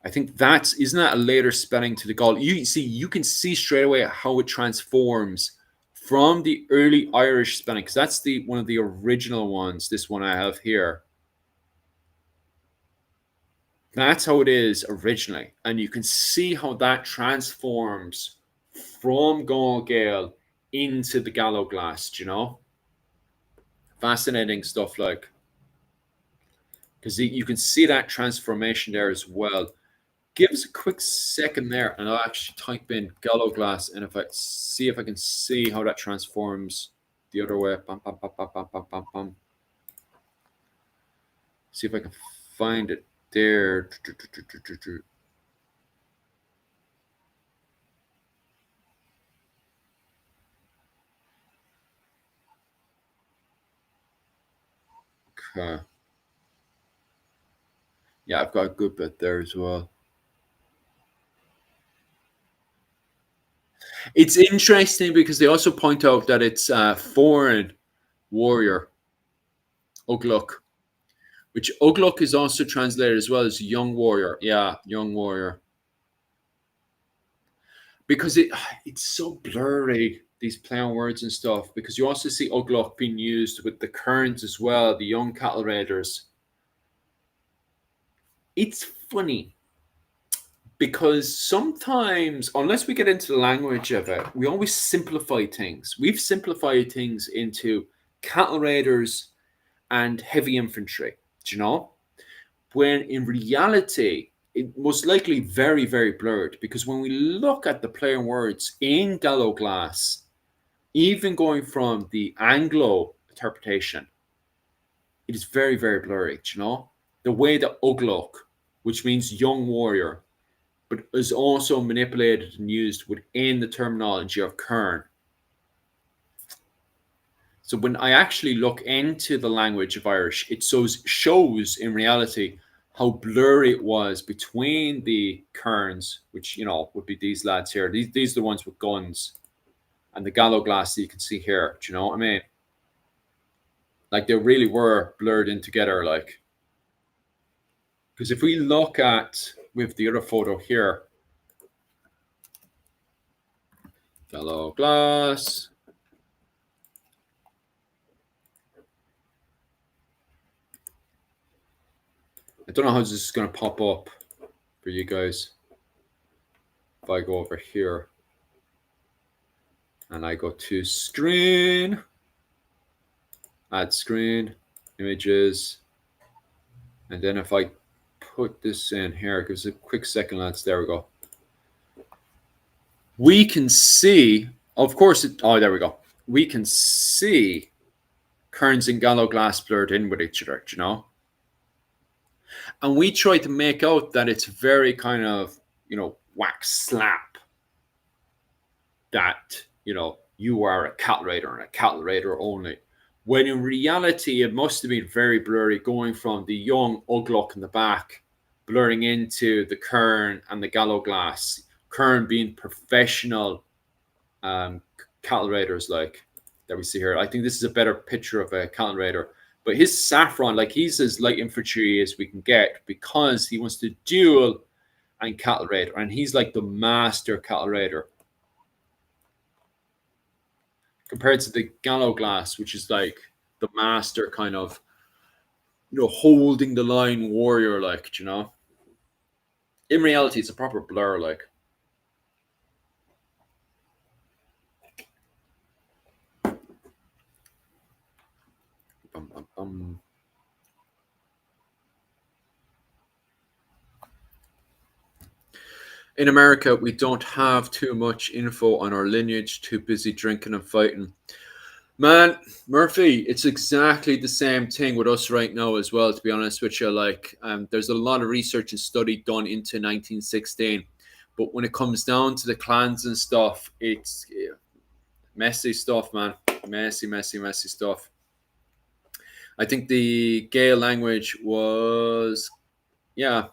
I think isn't that a later spelling to the Gaul? You can see straight away how it transforms from the early Irish spelling, because that's one of the original ones. This one I have here. That's how it is originally, and you can see how that transforms from Gaul Gael into the Gallo glass. Fascinating stuff, because you can see that transformation there as well. Give us a quick second there, and I'll actually type in Gallo glass, and if I can see how that transforms the other way. Bum, bum, bum, bum, bum, bum, bum, bum. See if I can find it there. Okay. Yeah, I've got a good bit there as well. It's interesting because they also point out that it's foreign warrior, Ugluk, which Ugluk is also translated as well as young warrior. Yeah, young warrior. Because it's so blurry, these play on words and stuff, because you also see Ugluk being used with the Kerns as well, the young cattle raiders. It's funny because sometimes, unless we get into the language of it, we always simplify things. We've simplified things into cattle raiders and heavy infantry, do you know? When in reality, it most likely very, very blurred, because when we look at the play on words in Gallo glass, even going from the Anglo interpretation, it is very, very blurry, do you know? The way that Ugluk, which means young warrior, but is also manipulated and used within the terminology of Kern. So when I actually look into the language of Irish, it shows in reality how blurry it was between the Kerns, which would be these lads here. These are the ones with guns, and the Gallo glass that you can see here. Do you know what I mean? Like they really were blurred in together, because if we look at with the other photo here, Gallo glass. I don't know how this is going to pop up for you guys. If I go over here and I go to screen, add screen, images, And then if I put this in here, give us a quick second, lads. There we go. We can see, of course, there we go. We can see Kearns and Gallowglass blurred in with each other, you know? And we try to make out that it's very kind of, wax slap that, you are a cattle raider and a cattle raider only. When in reality, it must have been very blurry going from the young Uglock in the back, blurring into the Kern and the Gallowglass. Kern being professional cattle raiders like that we see here. I think this is a better picture of a cattle raider. But his saffron, like he's as light infantry as we can get because he wants to duel and cattle raider. And he's like the master cattle raider. Compared to the Gallowglass, which is like the master kind of, holding the line warrior, like, In reality, it's a proper blur, like. In America, we don't have too much info on our lineage, too busy drinking and fighting. Man, Murphy, it's exactly the same thing with us right now as well, to be honest with you. Like, there's a lot of research and study done into 1916. But when it comes down to the clans and stuff, it's messy stuff, man. Messy, messy, messy stuff. I think the Gael language was, I'm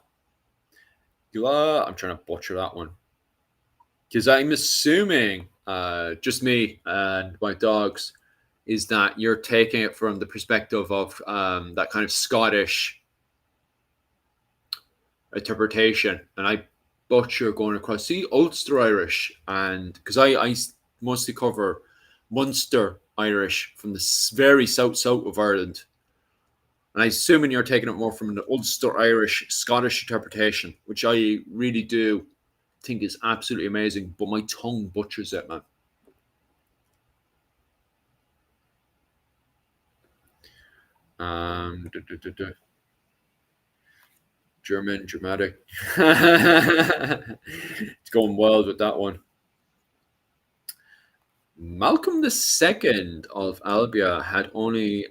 trying to butcher that one. Because I'm assuming, just me and my dogs, is that you're taking it from the perspective of that kind of Scottish interpretation. And I butcher going across, see, Ulster Irish. And because I mostly cover Munster Irish from the very south of Ireland. And I'm assuming you're taking it more from the Ulster Irish Scottish interpretation, which I really do think is absolutely amazing. But my tongue butchers it, man. German, dramatic. It's going wild with that one. Malcolm II of Albia had only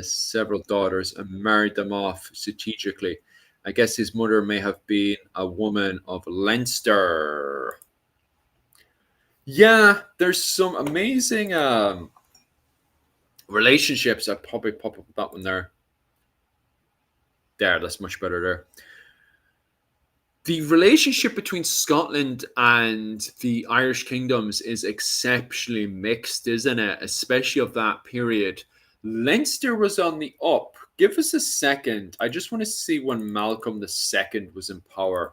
several daughters and married them off strategically. I guess his mother may have been a woman of Leinster. Yeah, there's some amazing relationships. I'd probably pop up that one there. There, that's much better there. The relationship between Scotland and the Irish kingdoms is exceptionally mixed, isn't it? Especially of that period. Leinster was on the up. Give us a second. I just want to see when Malcolm II was in power.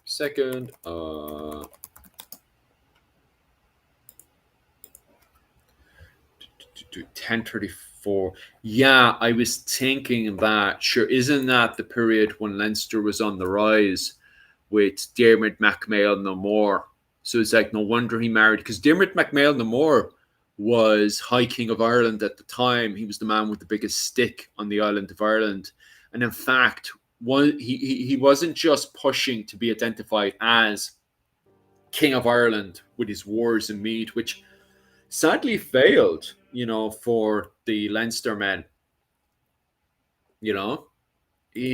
Second. 1034. Yeah, I was thinking that. Sure, isn't that the period when Leinster was on the rise with Diarmid MacMail no more? So it's like no wonder he married, because Diarmid MacMail no more was High King of Ireland at the time. He was the man with the biggest stick on the island of Ireland. And in fact, he wasn't just pushing to be identified as King of Ireland with his wars in Meath, which sadly failed, for the Leinster men. He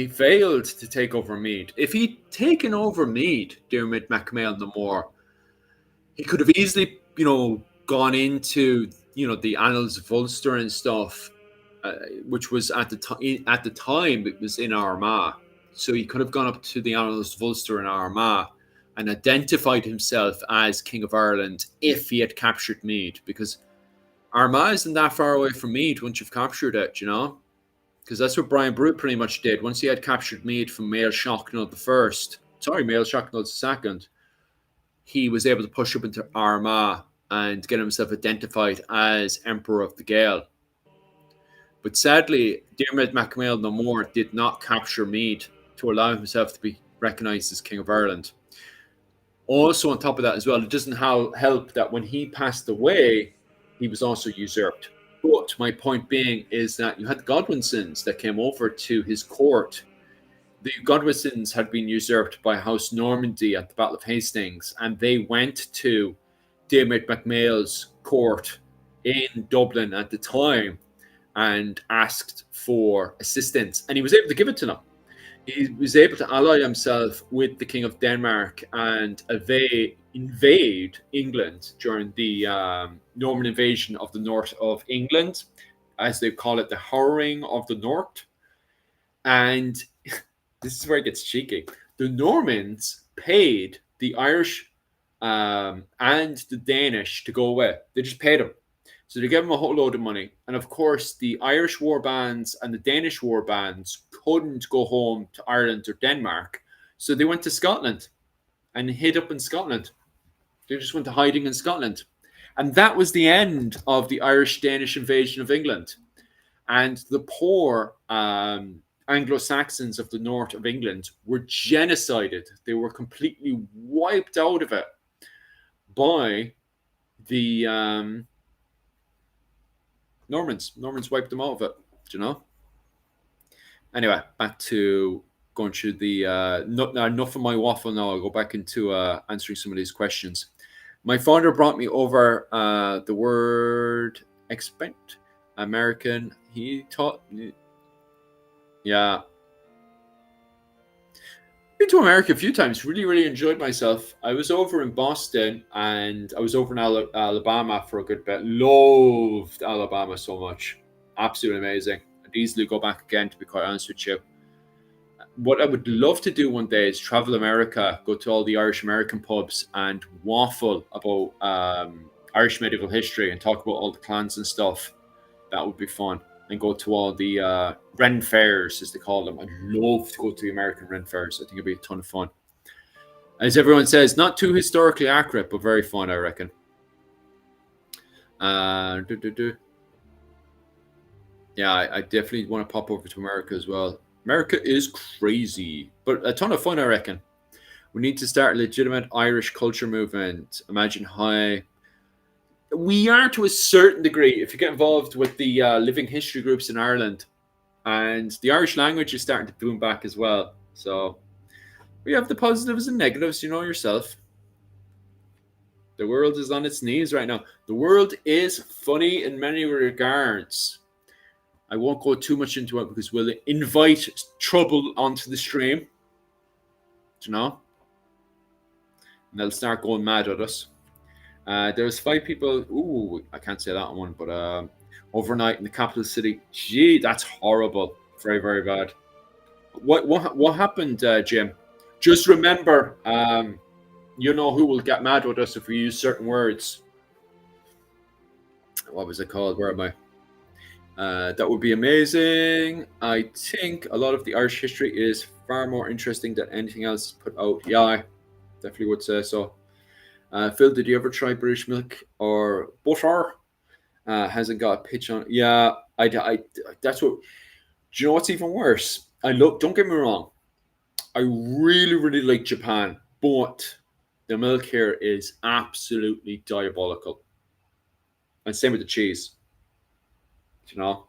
failed to take over Meath. If he'd taken over Meath, Diarmid MacMail no more, he could have easily, gone into, the Annals of Ulster and stuff, which was at the time it was in Armagh. So he could have gone up to the Annals of Ulster in Armagh and identified himself as King of Ireland if he had captured Meath, because Armagh isn't that far away from Meath once you've captured it, because that's what Brian Brute pretty much did. Once he had captured Meath from Mael Shocknall II, he was able to push up into Armagh and get himself identified as Emperor of the Gael. But sadly, Diarmid MacMail no more did not capture Meath to allow himself to be recognised as King of Ireland. Also, on top of that as well, it doesn't help that when he passed away, he was also usurped. But my point being is that you had the Godwinsons that came over to his court. The Godwinsons had been usurped by House Normandy at the Battle of Hastings, and they went to Diarmid MacMail's court in Dublin at the time and asked for assistance, and he was able to give it to them. He was able to ally himself with the King of Denmark and invade England during the Norman invasion of the north of England, as they call it, the Harrying of the North. And this is where it gets cheeky. The Normans paid the Irish and the Danish to go away. They just paid them. So they gave them a whole load of money. And of course, the Irish war bands and the Danish war bands couldn't go home to Ireland or Denmark. So they went to Scotland and hid up in Scotland. They just went to hiding in Scotland. And that was the end of the Irish-Danish invasion of England. And the poor Anglo-Saxons of the north of England were genocided. They were completely wiped out of it by the Normans. Normans wiped them out of it, do you know? Anyway, back to going through the enough of my waffle now. I'll go back into answering some of these questions. My father brought me over the word expect American. He taught me, yeah. Been to America a few times. Really enjoyed myself. I was over in Boston and I was over in Alabama for a good bit. Loved Alabama so much. Absolutely amazing. I'd easily go back again, to be quite honest with you. What I would love to do one day is travel America, go to all the Irish American pubs and waffle about Irish medieval history and talk about all the clans and stuff. That would be fun. And go to all the Ren fairs, as they call them. I'd love to go to the American Ren fairs. I think it'd be a ton of fun. As everyone says, not too historically accurate, but very fun, I reckon. Yeah, I definitely want to pop over to America as well. America is crazy, but a ton of fun, I reckon. We need to start a legitimate Irish culture movement. Imagine how we are to a certain degree if you get involved with the living history groups in Ireland, and the Irish language is starting to boom back as well. So we have the positives and negatives, you know yourself. The world is on its knees right now. The world is funny in many regards. I won't go too much into it because we'll invite trouble onto the stream. Do you know? And they'll start going mad at us. There was 5 people. Ooh, I can't say that one, but overnight in the capital city. Gee, that's horrible. Very bad. What happened, Jim? Just remember, you know who will get mad with us if we use certain words. What was it called? Where am I? That would be amazing. I think a lot of the Irish history is far more interesting than anything else put out. Yeah, I definitely would say so. Phil, did you ever try British milk or butter? Hasn't got a pitch on it. Yeah, I that's what. Do you know what's even worse? Don't get me wrong. I really like Japan, but the milk here is absolutely diabolical. And same with the cheese. You know.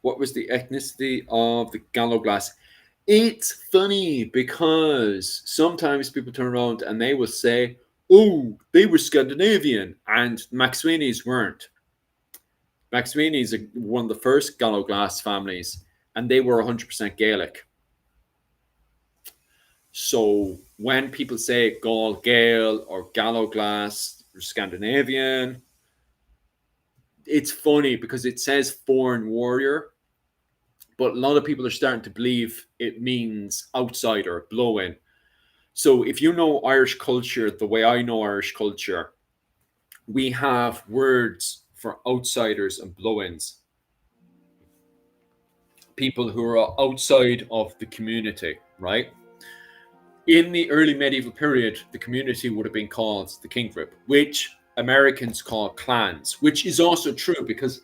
What was the ethnicity of the Galloglass? It's funny because sometimes people turn around and they will say, oh, they were Scandinavian, and Maxwini's weren't. Maxwini's are one of the first Galloglass families, and they were 100% Gaelic. So when people say Gall Gael or Galloglass or Scandinavian, it's funny because it says foreign warrior, but a lot of people are starting to believe it means outsider, blow-in. So if you know Irish culture the way I know Irish culture, we have words for outsiders and blow-ins. People who are outside of the community, right? In the early medieval period, the community would have been called the king group, which Americans call clans, which is also true because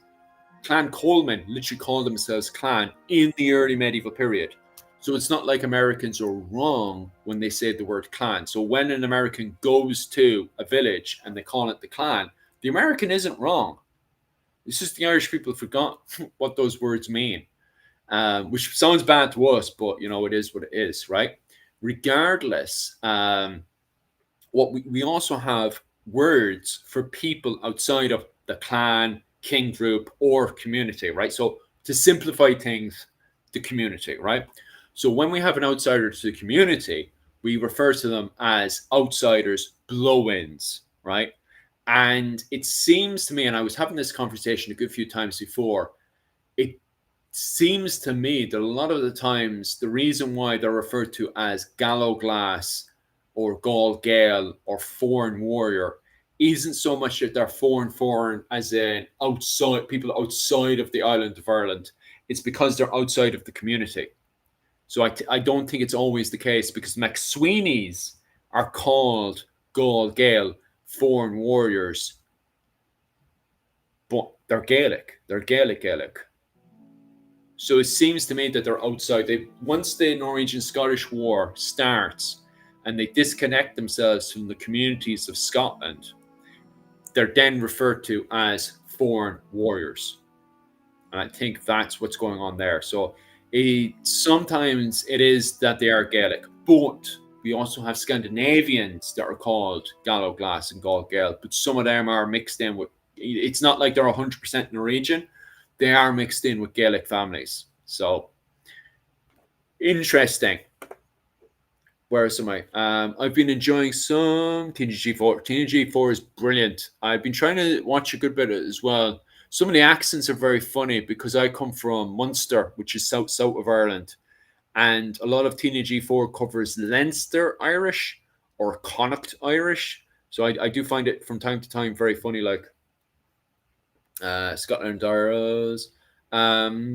Clan Coleman literally called themselves clan in the early medieval period. So it's not like Americans are wrong when they say the word clan. So when an American goes to a village and they call it the clan, The American isn't wrong. It's just the Irish people forgot what those words mean, which sounds bad to us, but it is what it is, right? Regardless, what we also have words for people outside of the clan, king group, or community, right? So to simplify things, the community, right? So when we have an outsider to the community, we refer to them as outsiders, blow-ins, right? And it seems to me, and I was having this conversation a good few times before, it seems to me that a lot of the times the reason why they're referred to as Gallo Glass or Gaul Gael or foreign warrior isn't so much that they're foreign as in outside people outside of the island of Ireland. It's because they're outside of the community. So I don't think it's always the case, because McSweeney's are called Gaul Gael, foreign warriors, but they're Gaelic. They're Gaelic. So it seems to me that they're outside. Once the Norwegian-Scottish War starts and they disconnect themselves from the communities of Scotland, they're then referred to as foreign warriors. And I think that's what's going on there. So sometimes it is that they are Gaelic, but we also have Scandinavians that are called Gallo Glass and Gaul Gael, but some of them are mixed in with, it's not like they're 100% Norwegian. They are mixed in with Gaelic families. So interesting. Where am I? I've been enjoying some TNG4. TNG4 is brilliant. I've been trying to watch a good bit of it as well. Some of the accents are very funny because I come from Munster, which is south of Ireland, and a lot of TNG4 covers Leinster Irish or Connacht Irish. So I do find it from time to time very funny, like Scotland Arrows.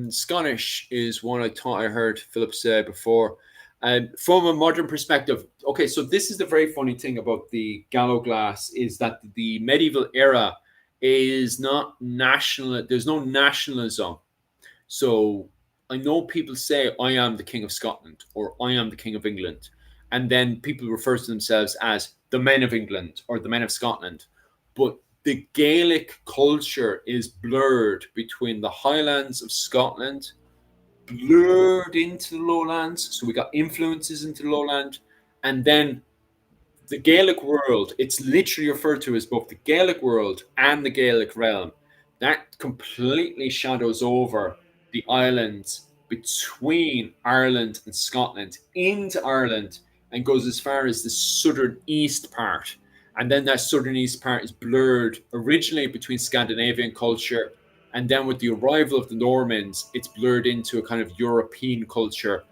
Scottish is one I thought I heard Philip say before. And from a modern perspective, okay, so this is the very funny thing about the Gallo Glass is that the medieval era is not national. There's no nationalism. So I know people say, I am the King of Scotland or I am the King of England. And then people refer to themselves as the men of England or the men of Scotland. But the Gaelic culture is blurred between the Highlands of Scotland, blurred into the lowlands. So we got influences into the lowland. And then the Gaelic world, it's literally referred to as both the Gaelic world and the Gaelic realm. That completely shadows over the islands between Ireland and Scotland into Ireland and goes as far as the southern east part. And then that southern east part is blurred originally between Scandinavian culture, and then with the arrival of the Normans, it's blurred into a kind of European culture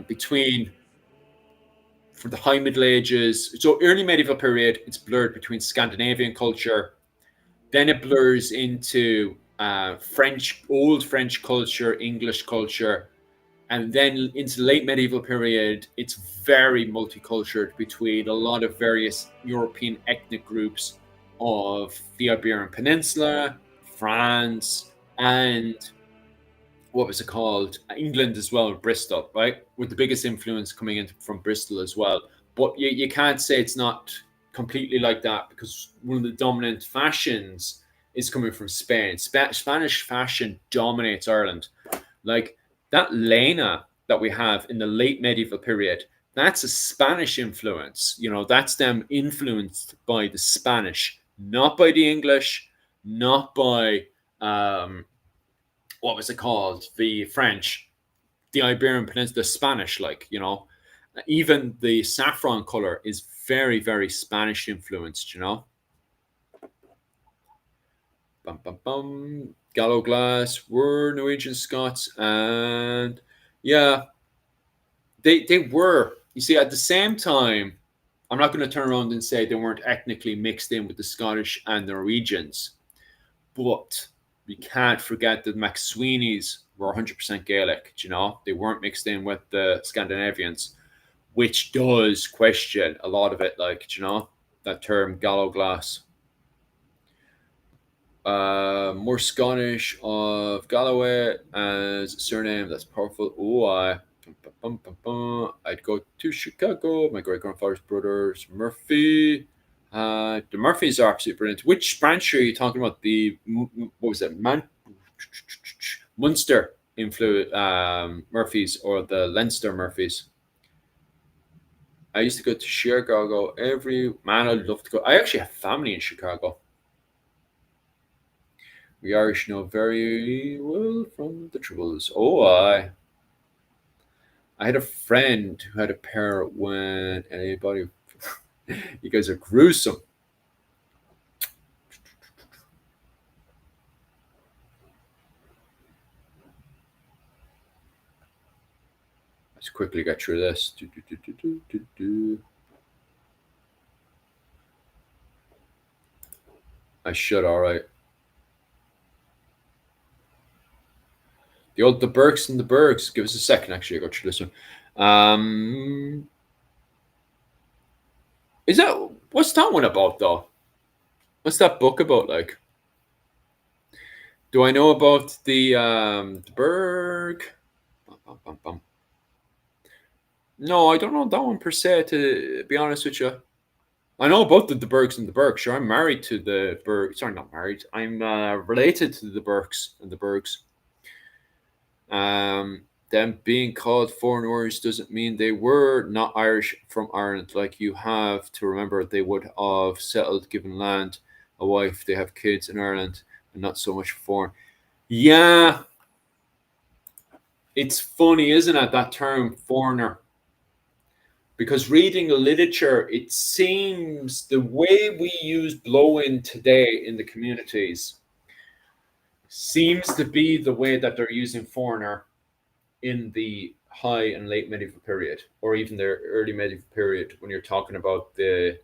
between for the High Middle Ages. So early medieval period, it's blurred between Scandinavian culture. Then it blurs into French, old French culture, English culture. And then into the late medieval period, it's very multicultural between a lot of various European ethnic groups of the Iberian Peninsula, France, and what was it called? England as well, Bristol, right? With the biggest influence coming in from Bristol as well. But you can't say it's not completely like that, because one of the dominant fashions is coming from Spain. Spanish fashion dominates Ireland. Like that Lena that we have in the late medieval period, that's a Spanish influence. That's them influenced by the Spanish, not by the English, not by what was it called? The French, the Iberian Peninsula, the Spanish, even the saffron color is very, very Spanish influenced. Bum, bum, bum. Gallo Glass were Norwegian Scots, and yeah, they were. You see, at the same time, I'm not going to turn around and say they weren't ethnically mixed in with the Scottish and Norwegians, but we can't forget that McSweeney's were 100% Gaelic. They weren't mixed in with the Scandinavians, which does question a lot of it. That term Gallo Glass. More Scottish of Galloway as a surname. That's powerful. I'd go to Chicago. My great grandfather's brothers Murphy The Murphys are absolutely brilliant. Which branch are you talking about? The what was it? Munster Murphys or the Leinster Murphys? I used to go to Chicago every man. I'd love to go. I actually have family in Chicago. We Irish know very well from the Troubles. Oh, I had a friend who had a pair when anybody. You guys are gruesome. Let's quickly get through this. I should, all right. The Burks and the Bergs. Give us a second, actually. I go through this one. What's that one about, though? What's that book about, like? Do I know about the Berg? Bum, bum, bum. No, I don't know that one per se, to be honest with you. I know about the Bergs and the Bergs. Sure, I'm married to the Berg. Sorry, not married. I'm related to the Berks and the Bergs. Them being called foreigners doesn't mean they were not Irish from Ireland. Like, you have to remember, they would have settled, given land, a wife, they have kids in Ireland, and not so much foreign. Yeah, it's funny, isn't it, that term foreigner? Because reading literature, it seems the way we use blow-in today in the communities seems to be the way that they're using foreigner in the high and late medieval period, or even the early medieval period, when you're talking about the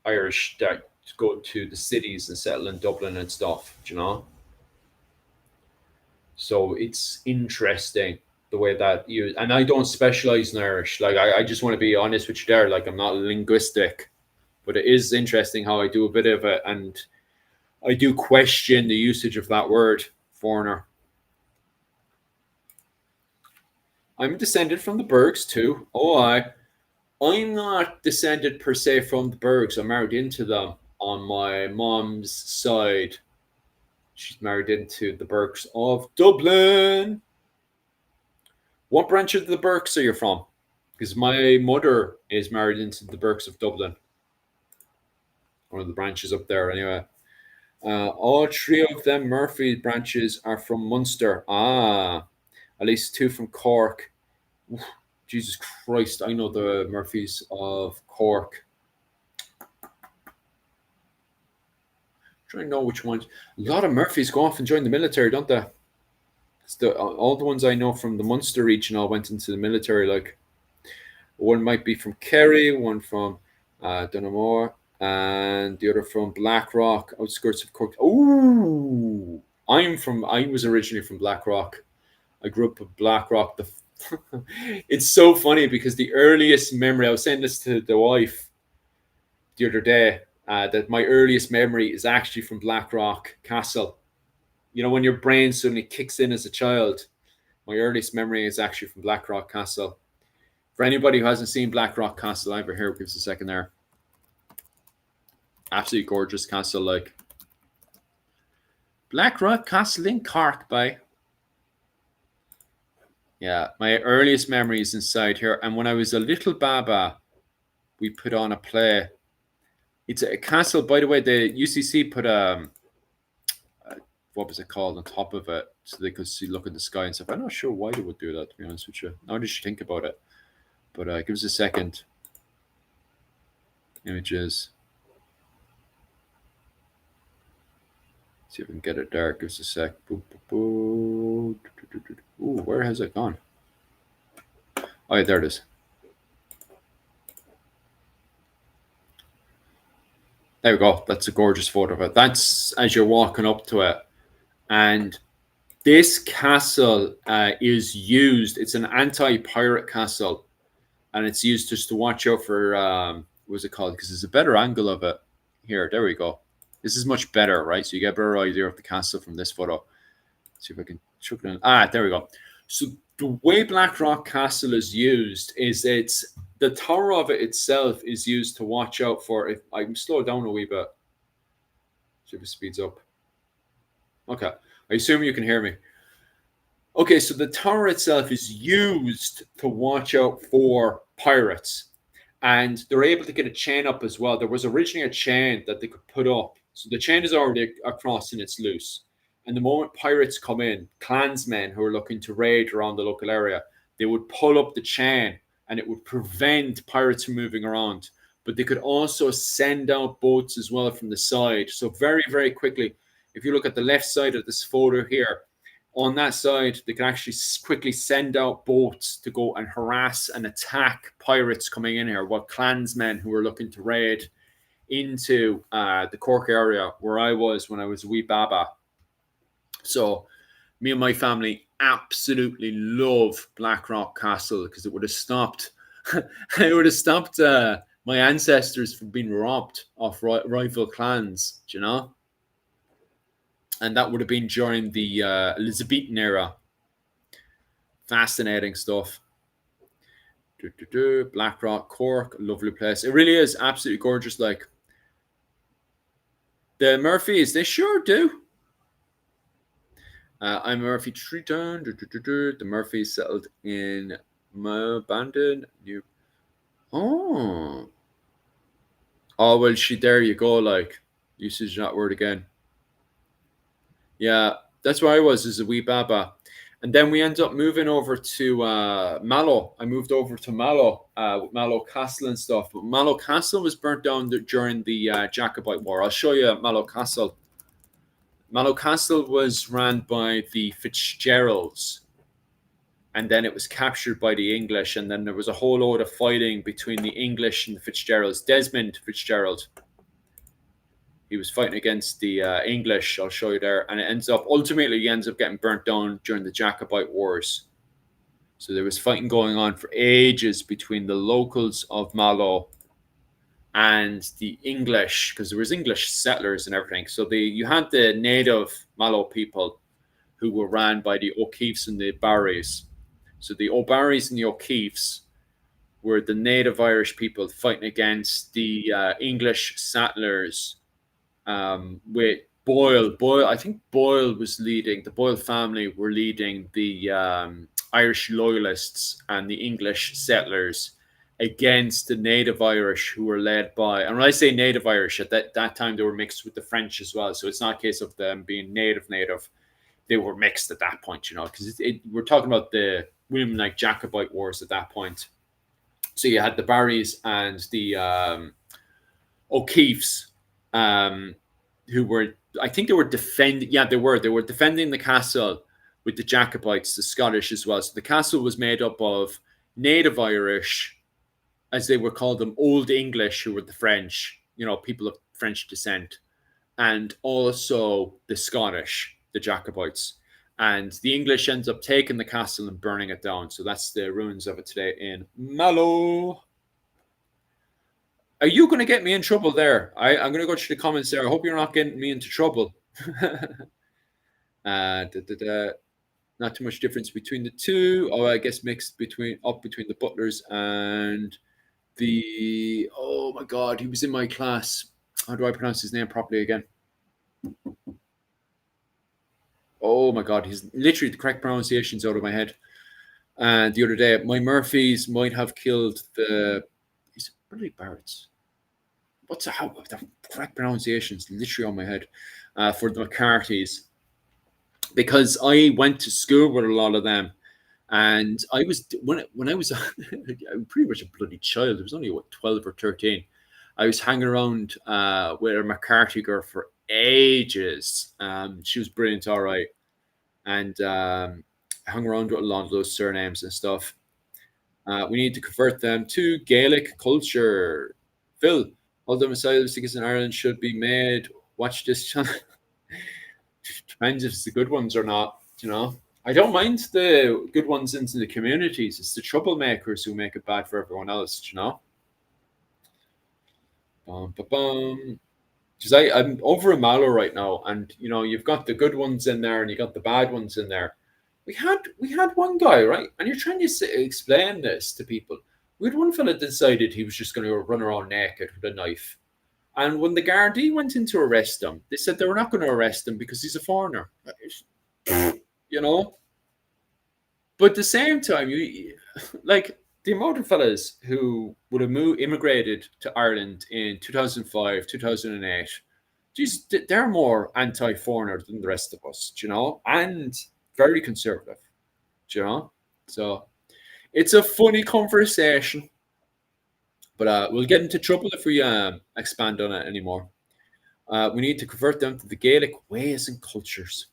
Irish that go to the cities and settle in Dublin and stuff, you know? So it's interesting the way that you, and I don't specialize in Irish. Like, I just want to be honest with you there. Like, I'm not linguistic, but it is interesting how I do a bit of it, and I do question the usage of that word, foreigner. I'm descended from the Bergs too. I'm not descended per se from the Bergs. I'm married into them on my mom's side. She's married into the Burkes of Dublin. What branch of the Burkes are you from? Because my mother is married into the Burkes of Dublin. One of the branches up there, anyway. All three of them Murphy branches are from Munster. At least two from Cork. Oof, Jesus Christ, I know the Murphys of Cork. Trying to know which ones. A lot of Murphys go off and join the military, don't they? All the ones I know from the Munster region all went into the military. Like, one might be from Kerry, one from Dunamore, and the other from Blackrock, outskirts of Cork. Oh, I was originally from Blackrock. I grew up in Blackrock. It's so funny because the earliest memory, I was saying this to the wife the other day, that my earliest memory is actually from Blackrock Castle. You know, when your brain suddenly kicks in as a child, my earliest memory is actually from Blackrock Castle. For anybody who hasn't seen Blackrock Castle, over here, give us a second there. Absolutely gorgeous castle, like. Blackrock Castle in Cork, by. Yeah, my earliest memories inside here. And when I was a little baba, we put on a play. It's a castle, by the way. The UCC put what was it called, on top of it, so they could look at the sky and stuff. I'm not sure why they would do that, to be honest with you. Now that you think about it. But give us a second. Images. See if we can get it there. Give us a sec. Ooh, where has it gone? Oh, yeah, there it is. There we go. That's a gorgeous photo of it. That's as you're walking up to it. And this castle is used. It's an anti-pirate castle. And it's used just to watch out for, what's it called? Because there's a better angle of it. Here, there we go. This is much better, right? So you get a better idea of the castle from this photo. Let's see if I can chuck it in. There we go. So the way Blackrock Castle is used is the tower of it itself is used to watch out for. If I can slow down a wee bit, see if it speeds up. Okay, I assume you can hear me. Okay, so the tower itself is used to watch out for pirates, and they're able to get a chain up as well. There was originally a chain that they could put up, so the chain is already across and it's loose. And the moment pirates come in, clansmen who are looking to raid around the local area, they would pull up the chain, and it would prevent pirates from moving around. But they could also send out boats as well from the side. So very, very quickly, if you look at the left side of this photo here, on that side, they can actually quickly send out boats to go and harass and attack pirates coming in here, while clansmen who are looking to raid into the Cork area where I was when I was a wee baba. So me and my family absolutely love Blackrock Castle because it would have stopped my ancestors from being robbed off rival clans, do you know? And that would have been during the Elizabethan era. Fascinating stuff. Blackrock, Cork, lovely place. It really is absolutely gorgeous. Like the Murphys, they sure do. I'm Murphy Treetown. The Murphys settled in Bandon. Oh, well, there you go. Like usage that word again. Yeah, that's where I was as a wee baba. And then we ended up moving over to Mallow. I moved over to Mallow with Mallow Castle and stuff. But Mallow Castle was burnt down during the Jacobite War. I'll show you Mallow Castle. Mallow Castle was ran by the Fitzgeralds. And then it was captured by the English. And then there was a whole load of fighting between the English and the Fitzgeralds. Desmond Fitzgerald. He was fighting against the English, I'll show you there. And ultimately, he ends up getting burnt down during the Jacobite Wars. So there was fighting going on for ages between the locals of Mallow and the English, because there was English settlers and everything. So you had the native Mallow people who were ran by the O'Keefes and the Barrys. So the O'Barrys and the O'Keefes were the native Irish people fighting against the English settlers. With Boyle, I think Boyle was leading. The Boyle family were leading the Irish loyalists and the English settlers against the native Irish, who were led by. And when I say native Irish, at that time they were mixed with the French as well. So it's not a case of them being native. They were mixed at that point, you know, because we're talking about the William like Jacobite Wars at that point. So you had the Barrys and the O'Keefes. Who were, I think they were defending, they were defending the castle with the Jacobites, the Scottish as well. So the castle was made up of native Irish, as they were called them, Old English, who were the French, you know, people of French descent, and also the Scottish, the Jacobites. And the English ends up taking the castle and burning it down. So that's the ruins of it today in Mallow. Are you going to get me in trouble there? I'm going to go to the comments there. I hope you're not getting me into trouble. Not too much difference between the two. Oh, I guess mixed between the Butlers and the. Oh my God, he was in my class. How do I pronounce his name properly again? Oh my God, he's literally the correct pronunciations out of my head. And the other day, my Murphys might have killed the. He's Bradley Barrett's. What's the correct pronunciations literally on my head for the McCarthy's, because I went to school with a lot of them, and I was when I was pretty much a bloody child. I was only 12 or 13. I was hanging around with a McCarthy girl for ages. She was brilliant, all right, and I hung around with a lot of those surnames and stuff. We need to convert them to Gaelic culture. Phil. All domiciled tickets in Ireland should be made. Watch this channel. Depends if it's the good ones or not, you know. I don't mind the good ones into the communities. It's the troublemakers who make it bad for everyone else, you know. Because I'm over in Mallow right now, and you know, you've got the good ones in there and you got the bad ones in there. We had one guy, right? And you're trying to explain this to people. we had one fella decided he was just going to run around naked with a knife. And when the Gardaí went in to arrest him, they said they were not going to arrest him because he's a foreigner. You know? But at the same time, like the amount of fellas who would have immigrated to Ireland in 2005, 2008, geez, they're more anti-foreigner than the rest of us, you know? And very conservative, you know? So it's a funny conversation. But we'll get into trouble if we expand on it anymore. We need to convert them to the Gaelic ways and cultures.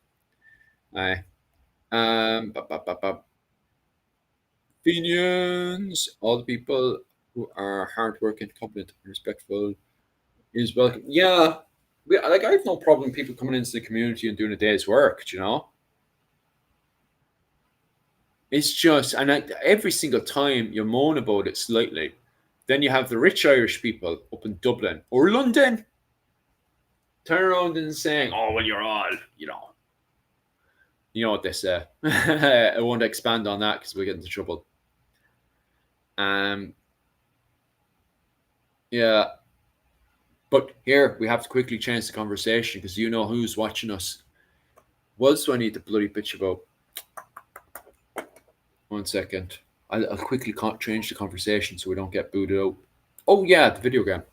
Fenians, all the people who are hardworking, competent, and respectful, is welcome. Yeah, I have no problem people coming into the community and doing a day's work. You know, it's just, and every single time you moan about it slightly, then you have the rich Irish people up in Dublin or London turn around and saying, "Oh, well, you're all, you know what they say." I won't expand on that because we get into trouble. Yeah, but here we have to quickly change the conversation because you know who's watching us. What else do I need to bloody bitch about? 1 second. I'll quickly change the conversation so we don't get booted out. Oh yeah, the video game.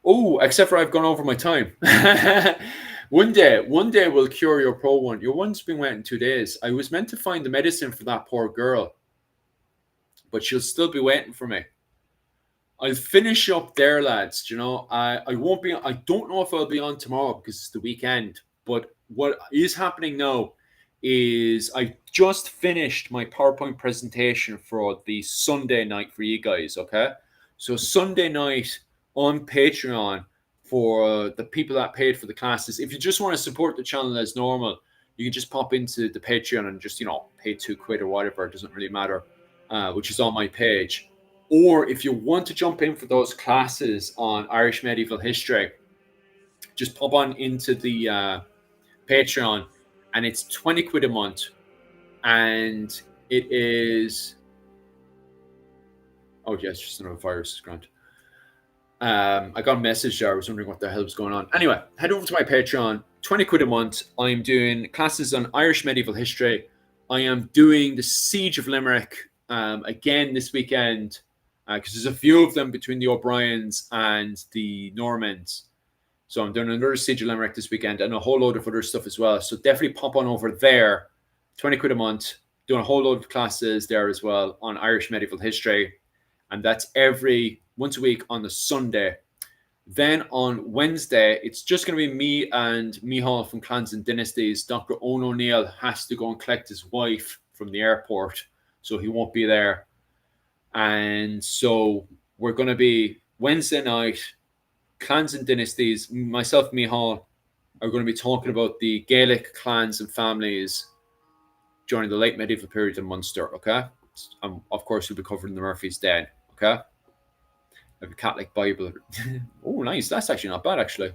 Oh, except for I've gone over my time. One day will cure your Pro one. Your one's been waiting 2 days. I was meant to find the medicine for that poor girl, but she'll still be waiting for me. I'll finish up there, lads. You know, I won't be. I don't know if I'll be on tomorrow because it's the weekend. But what is happening now is I just finished my PowerPoint presentation for the Sunday night for you guys. Okay, so Sunday night on Patreon for the people that paid for the classes. If you just want to support the channel as normal, you can just pop into the Patreon and just pay £2 or whatever. It doesn't really matter, which is on my page. Or if you want to jump in for those classes on Irish medieval history, just pop on into the Patreon, and it's £20 a month, and it is. Oh yes, just another virus, Grant. I got a message there. I was wondering what the hell was going on. Anyway, head over to my Patreon. £20 a month. I'm doing classes on Irish medieval history. I am doing the Siege of Limerick again this weekend. Because there's a few of them between the O'Briens and the Normans. So I'm doing another Siege of Limerick this weekend and a whole load of other stuff as well. So definitely pop on over there. £20 a month. Doing a whole load of classes there as well on Irish medieval history. And that's once a week on the Sunday. Then on Wednesday, it's just going to be me and Micheál from Clans and Dynasties. Dr. Owen O'Neill has to go and collect his wife from the airport, so he won't be there. And so we're going to be Wednesday night, Clans and Dynasties. Myself and Micheál are going to be talking about the Gaelic clans and families during the late medieval period in Munster, okay? Of course, we'll be covering the Murphy's Den, okay? I have a Catholic Bible. Oh, nice. That's actually not bad, actually.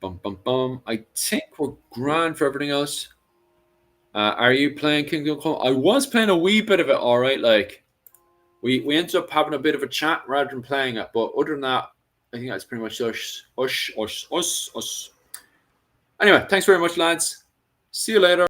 Bum, bum, bum. I think we're grand for everything else. Are you playing Kingdom Come? I was playing a wee bit of it, all right. Like, we ended up having a bit of a chat rather than playing it. But other than that, I think that's pretty much us. Anyway, thanks very much, lads. See you later.